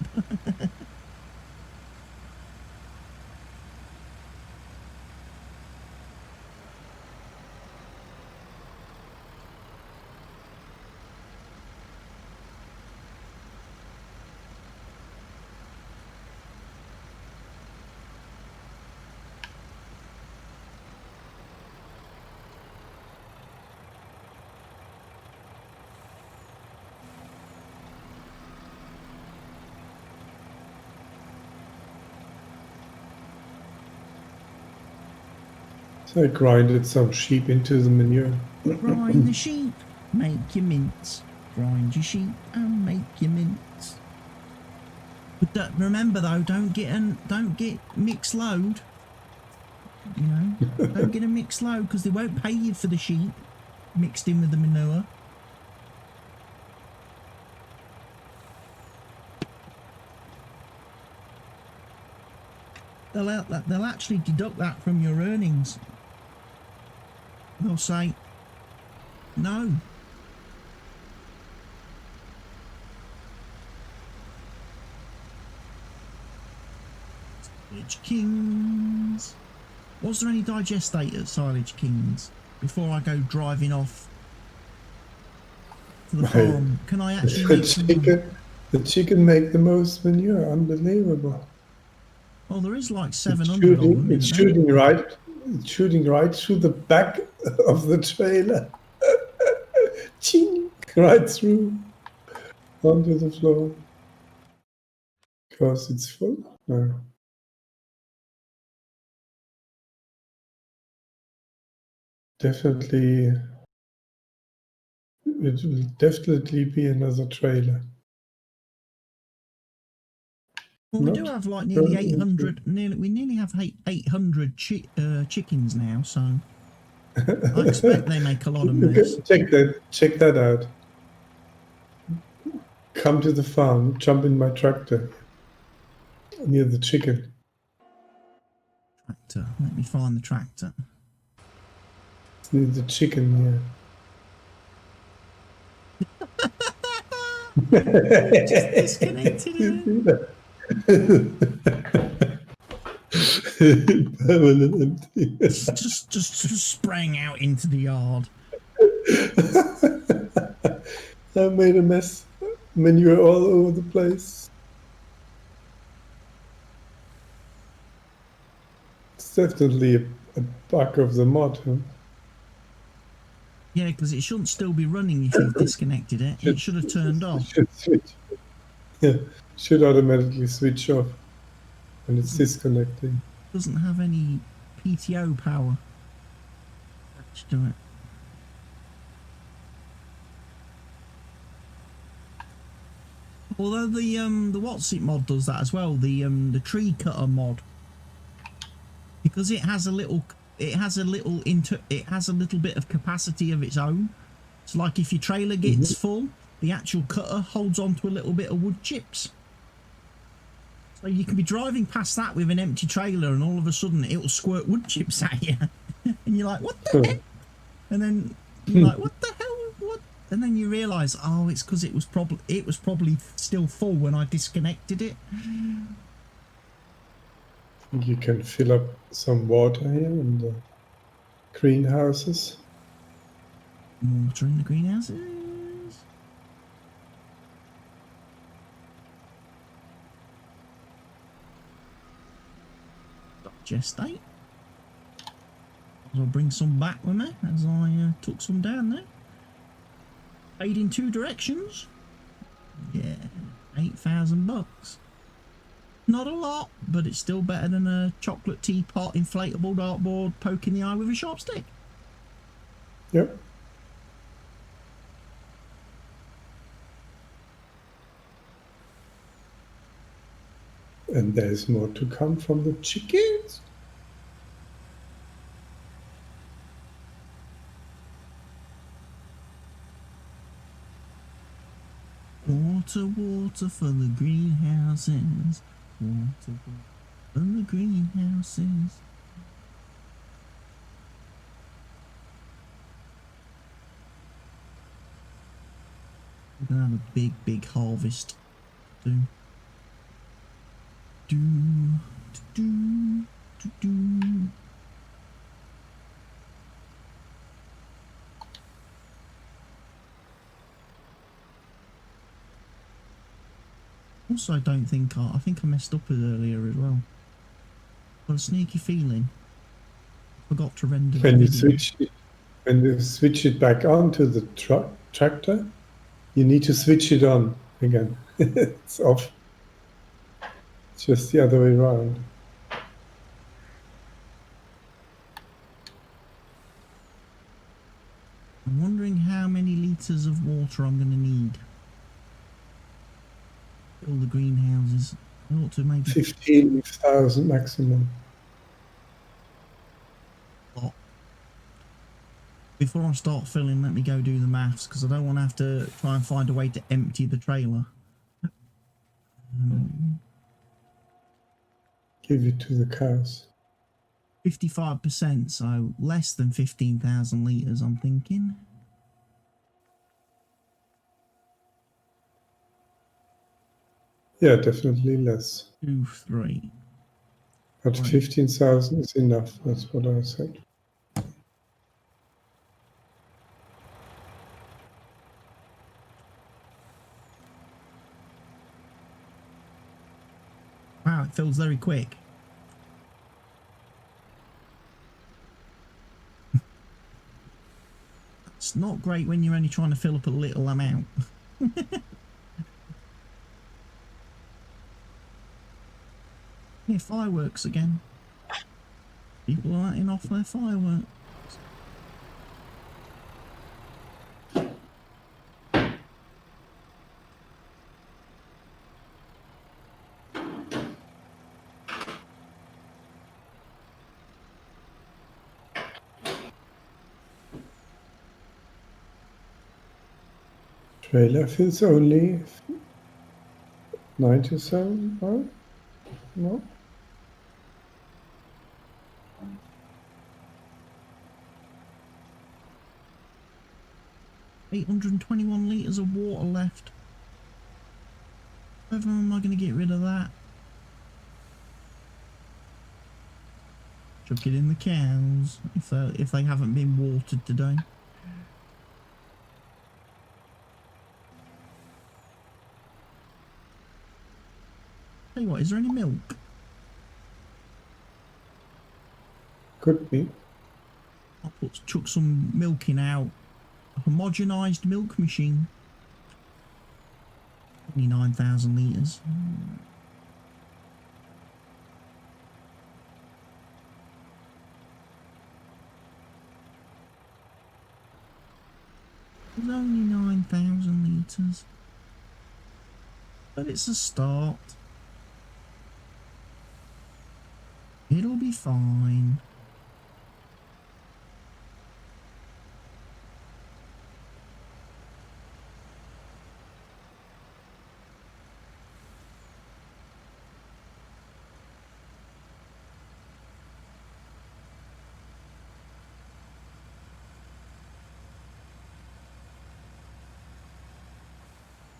S2: So I grinded some sheep into the manure.
S1: Grind the sheep, make your mince. Grind your sheep and make your mince. But remember though, don't get mixed load. You know, don't get a mixed load because they won't pay you for the sheep mixed in with the manure. They'll actually deduct that from your earnings. They'll say, no. Silage Kings. Was there any digestate at Silage Kings before I go driving off to the farm? Can I actually make some money?
S2: The chicken make the most manure. Unbelievable.
S1: Oh, there is like 700 of them.
S2: It's shooting right through the back of the trailer. Ching, right through onto the floor. Because it's full. No. Definitely, it will definitely be another trailer.
S1: Well, we do have like nearly 800. We nearly have 800 chickens now, so I expect they make a lot of mess.
S2: Check that out. Come to the farm, jump in my tractor near the chicken.
S1: Tractor. Let me find the tractor.
S2: It's near the chicken here.
S1: Just disconnected it.
S2: Permanent empty.
S1: just sprang out into the yard.
S2: I made a mess. Manure all over the place. It's definitely a bug of the mod, huh?
S1: Yeah, because it shouldn't still be running if you've disconnected it. It should have turned off.
S2: Should switch. Yeah, should automatically switch off when it's disconnecting.
S1: Doesn't have any PTO power attached to it. Although the What's It mod does that as well, the tree cutter mod, because it has a little bit of capacity of its own. So like if your trailer gets full, the actual cutter holds on to a little bit of wood chips. So you can be driving past that with an empty trailer and all of a sudden it'll squirt wood chips at you. And you're like, what the heck? And then you're like, what the hell? What? And then you realise, oh, it's because it was probably still full when I disconnected it.
S2: You can fill up some water here in the greenhouses.
S1: Water in the greenhouses. Gestate. I'll bring some back with me as I took some down there. Paid in 2 directions. Yeah, $8,000. Not a lot, but it's still better than a chocolate teapot inflatable dartboard poking the eye with a sharp stick.
S2: Yep. And there's more to come from the chickens.
S1: Water, water for the greenhouses. Water for the greenhouses. We're gonna have a big, big harvest soon. Do, do, do, do. Also, I don't think I think I messed up earlier as well. Got a sneaky feeling. Forgot to render the video.
S2: When you switch it back on to the tractor, you need to switch it on again. It's off. It's just the other way around.
S1: I'm wondering how many litres of water I'm going to need. Fill the greenhouses. I ought to maybe
S2: 15,000 maximum.
S1: lot. Before I start filling, let me go do the maths, because I don't want to have to try and find a way to empty the trailer.
S2: Give it to the cows.
S1: 55%, so less than 15,000 litres, I'm thinking.
S2: Yeah, definitely less.
S1: 2, 3.
S2: But
S1: Right.
S2: 15,000 is enough. That's what I said.
S1: Wow, it fills very quick. It's not great when you're only trying to fill up a little amount. Yeah, fireworks again. People are lighting off their fireworks.
S2: Trailer fills only 97, right? No?
S1: $821 litres of water left. Whether am I going to get rid of that? Chuck it in the cows if they haven't been watered today. Tell you what, is there any milk?
S2: Could be.
S1: I'll chuck some milk in out. A homogenised milk machine. 9,000 litres. It's only 9,000 litres. But it's a start. It'll be fine.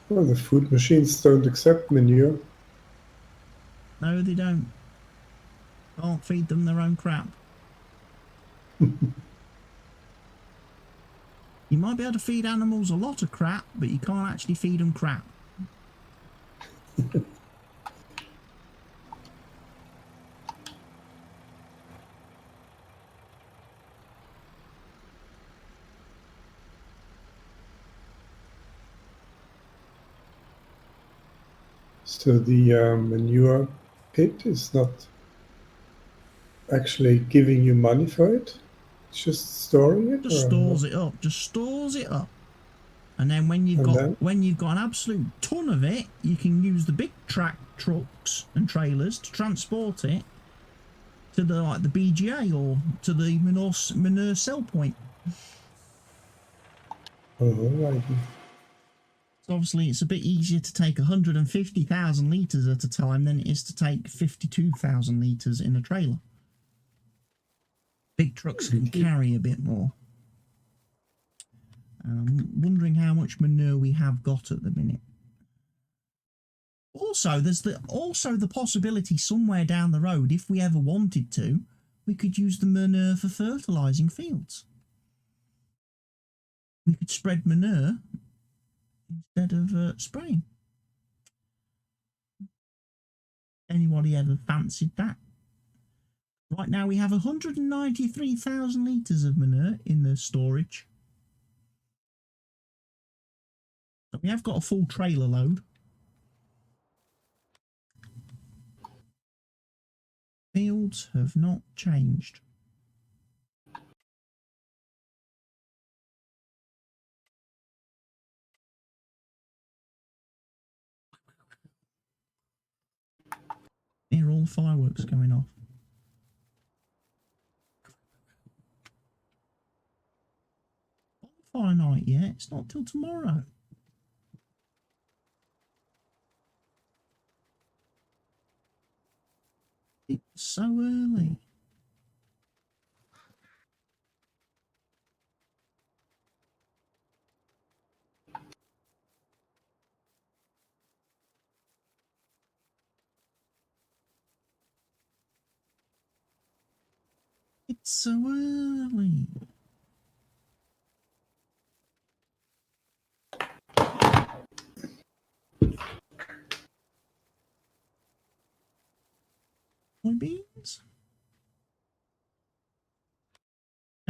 S2: Well, the food machines don't accept manure.
S1: No, they don't. Can't feed them their own crap. You might be able to feed animals a lot of crap, but you can't actually feed them crap.
S2: So the manure pit is not actually giving you money for it? It's just storing it?
S1: Just stores it up. Just stores it up. And then when you've got an absolute ton of it, you can use the big trucks and trailers to transport it to the BGA or to the manure sell point.
S2: Oh, right.
S1: So obviously it's a bit easier to take 150,000 litres at a time than it is to take 52,000 litres in a trailer. Big trucks can carry a bit more. I'm wondering how much manure we have got at the minute. Also, there's the possibility somewhere down the road, if we ever wanted to, we could use the manure for fertilising fields. We could spread manure instead of spraying. Anybody ever fancied that? Right now we have 193,000 litres of manure in the storage. So we have got a full trailer load. Fields have not changed. Here are all the fireworks going off. Bonfire night yet? It's not till tomorrow. It's so early. It's so early. Beans.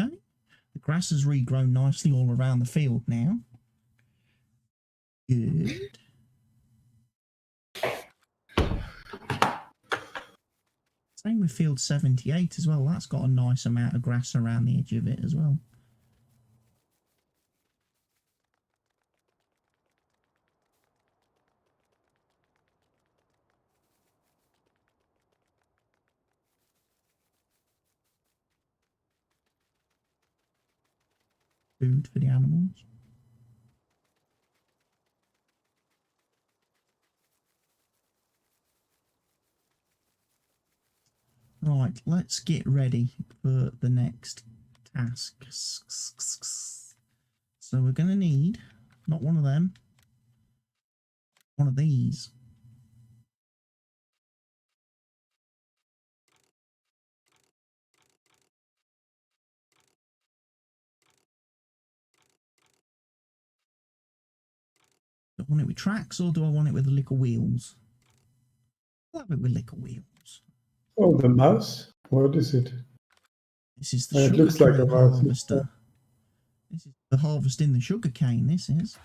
S1: Okay. The grass has regrown nicely all around the field now. Good. Same with field 78 as well. That's got a nice amount of grass around the edge of it as well. Food for the animals. Right, let's get ready for the next task. So we're going to need, not one of them, one of these. Do I want it with tracks or do I want it with the little wheels? I'll have it with little wheels.
S2: Oh, the mouse? What is it?
S1: This is the
S2: It looks like a
S1: sugarcane
S2: mouse.
S1: harvester. This is the harvesting the sugarcane, this is.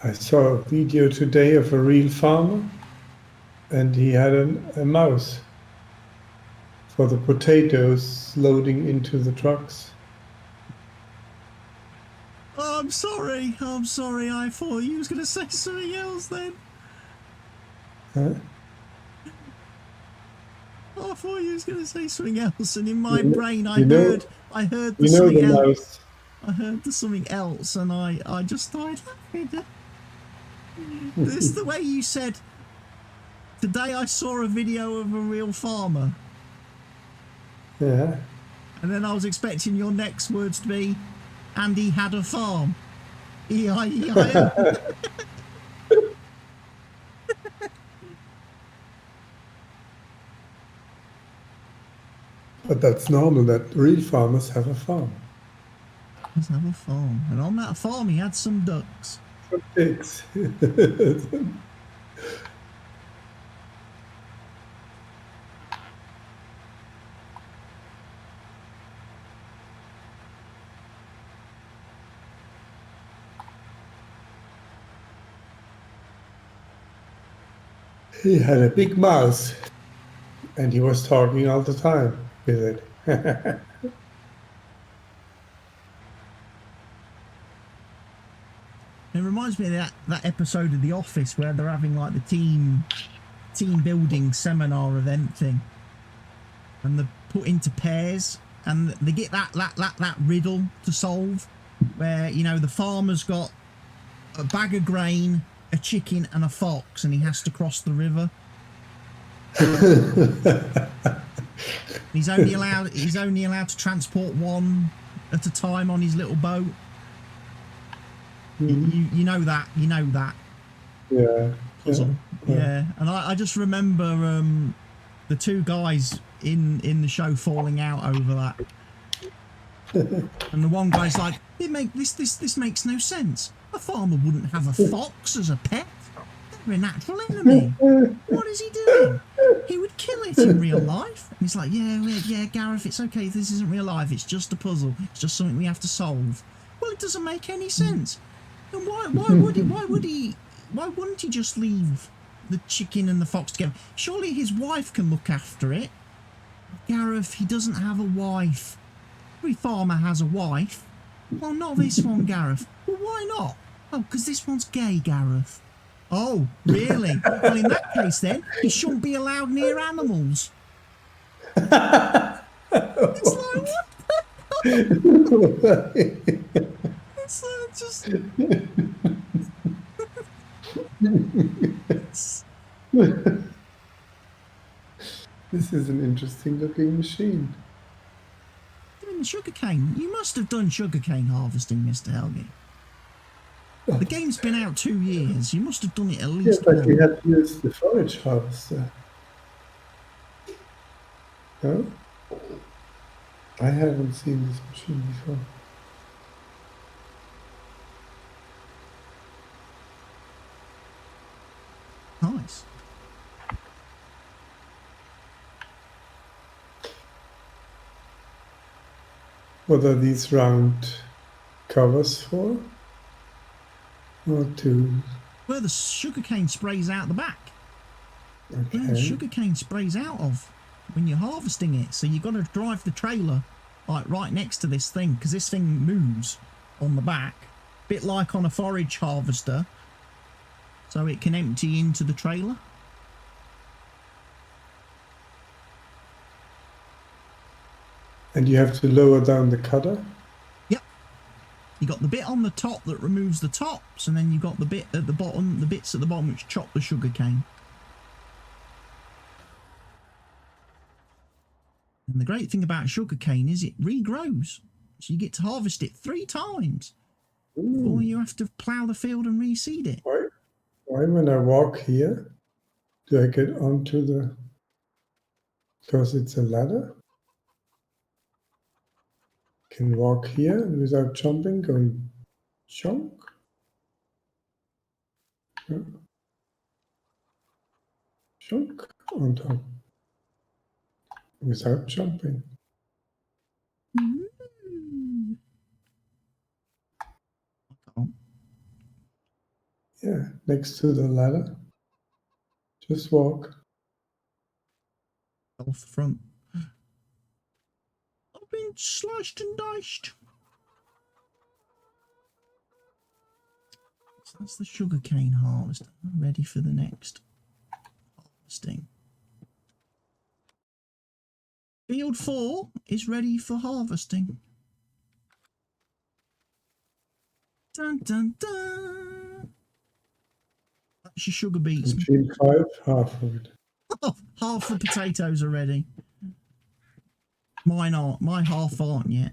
S2: I saw a video today of a real farmer, and he had a mouse for the potatoes loading into the trucks.
S1: Oh, I'm sorry. I thought you was going to say something else then.
S2: Huh?
S1: I thought you was going to say something else, and in my brain I
S2: you know,
S1: heard the
S2: you know
S1: something
S2: the
S1: else.
S2: mouse.
S1: I heard the something else, and I just started laughing. It's the way you said, today I saw a video of a real farmer.
S2: Yeah.
S1: And then I was expecting your next words to be, and he had a farm. E-I-E-I-O.
S2: But that's normal that real farmers have a farm.
S1: Let's have a farm. And on that farm he had some ducks.
S2: Some pigs. He had a big mouse, and he was talking all the time with it.
S1: It reminds me of that episode of The Office where they're having like the team building seminar event thing, and they're put into pairs, and they get that riddle to solve, where you know the farmer's got a bag of grain, a chicken, and a fox, and he has to cross the river. He's only allowed to transport one at a time on his little boat. You know that
S2: Yeah.
S1: puzzle. Yeah. And I just remember the two guys in the show falling out over that. And the one guy's like, this makes no sense. A farmer wouldn't have a fox as a pet. They're a natural enemy. What is he doing? He would kill it in real life. And he's like, yeah, Gareth, it's okay. This isn't real life. It's just a puzzle. It's just something we have to solve. Well, it doesn't make any sense. And why wouldn't he just leave the chicken and the fox together? Surely his wife can look after it. Gareth, he doesn't have a wife. Every farmer has a wife. Well, not this one, Gareth. Well, why not? Oh, because this one's gay, Gareth. Oh, really? Well, in that case, then, he shouldn't be allowed near animals. It's like, what the hell? It's just...
S2: This is an interesting looking machine.
S1: Doing the sugarcane. You must have done sugarcane harvesting, Mr. Helge. The game's been out 2 years. You must have done it at least
S2: but
S1: once.
S2: we had to use the forage harvester. No? I haven't seen this machine before.
S1: Nice.
S2: What are these round covers for? Or to...
S1: Where the sugarcane sprays out the back.
S2: Okay.
S1: Where the sugarcane sprays out of when you're harvesting it. So you've got to drive the trailer like right next to this thing, because this thing moves on the back, bit like on a forage harvester, so it can empty into the trailer.
S2: And you have to lower down the cutter?
S1: Yep. You got the bit on the top that removes the tops, and then you got the bit at the bottom, the bits at the bottom which chop the sugarcane. And the great thing about sugarcane is it regrows. So you get to harvest it 3 times before you have to plough the field and reseed it.
S2: Why when I walk here, do I get onto the... Because it's a ladder? Can walk here without jumping, going chunk? Yeah. Chunk on top. Without jumping.
S1: Oh.
S2: Yeah, next to the ladder. Just walk.
S1: Off the front. I've been sliced and diced. So that's the sugarcane harvester. Ready for the next harvesting. Field 4 is ready for harvesting. Dun dun dun. That's your sugar beets.
S2: Machine 5, half of it.
S1: Oh, half the potatoes are ready. Mine aren't. My half aren't yet.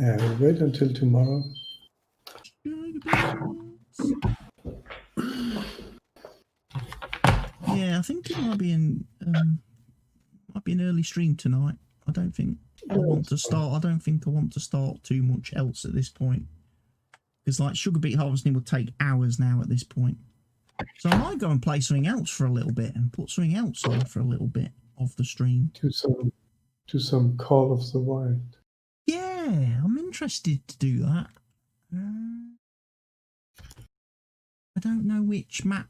S2: Yeah, we'll wait until tomorrow.
S1: Yeah, I think it might be an early stream tonight. I don't think I want to start. I don't think I want to start too much else at this point, because like sugar beet harvesting will take hours now at this point. So I might go and play something else for a little bit and put something else on for a little bit of the stream.
S2: Do some Call of the Wild.
S1: Yeah, I'm interested to do that. I don't know which map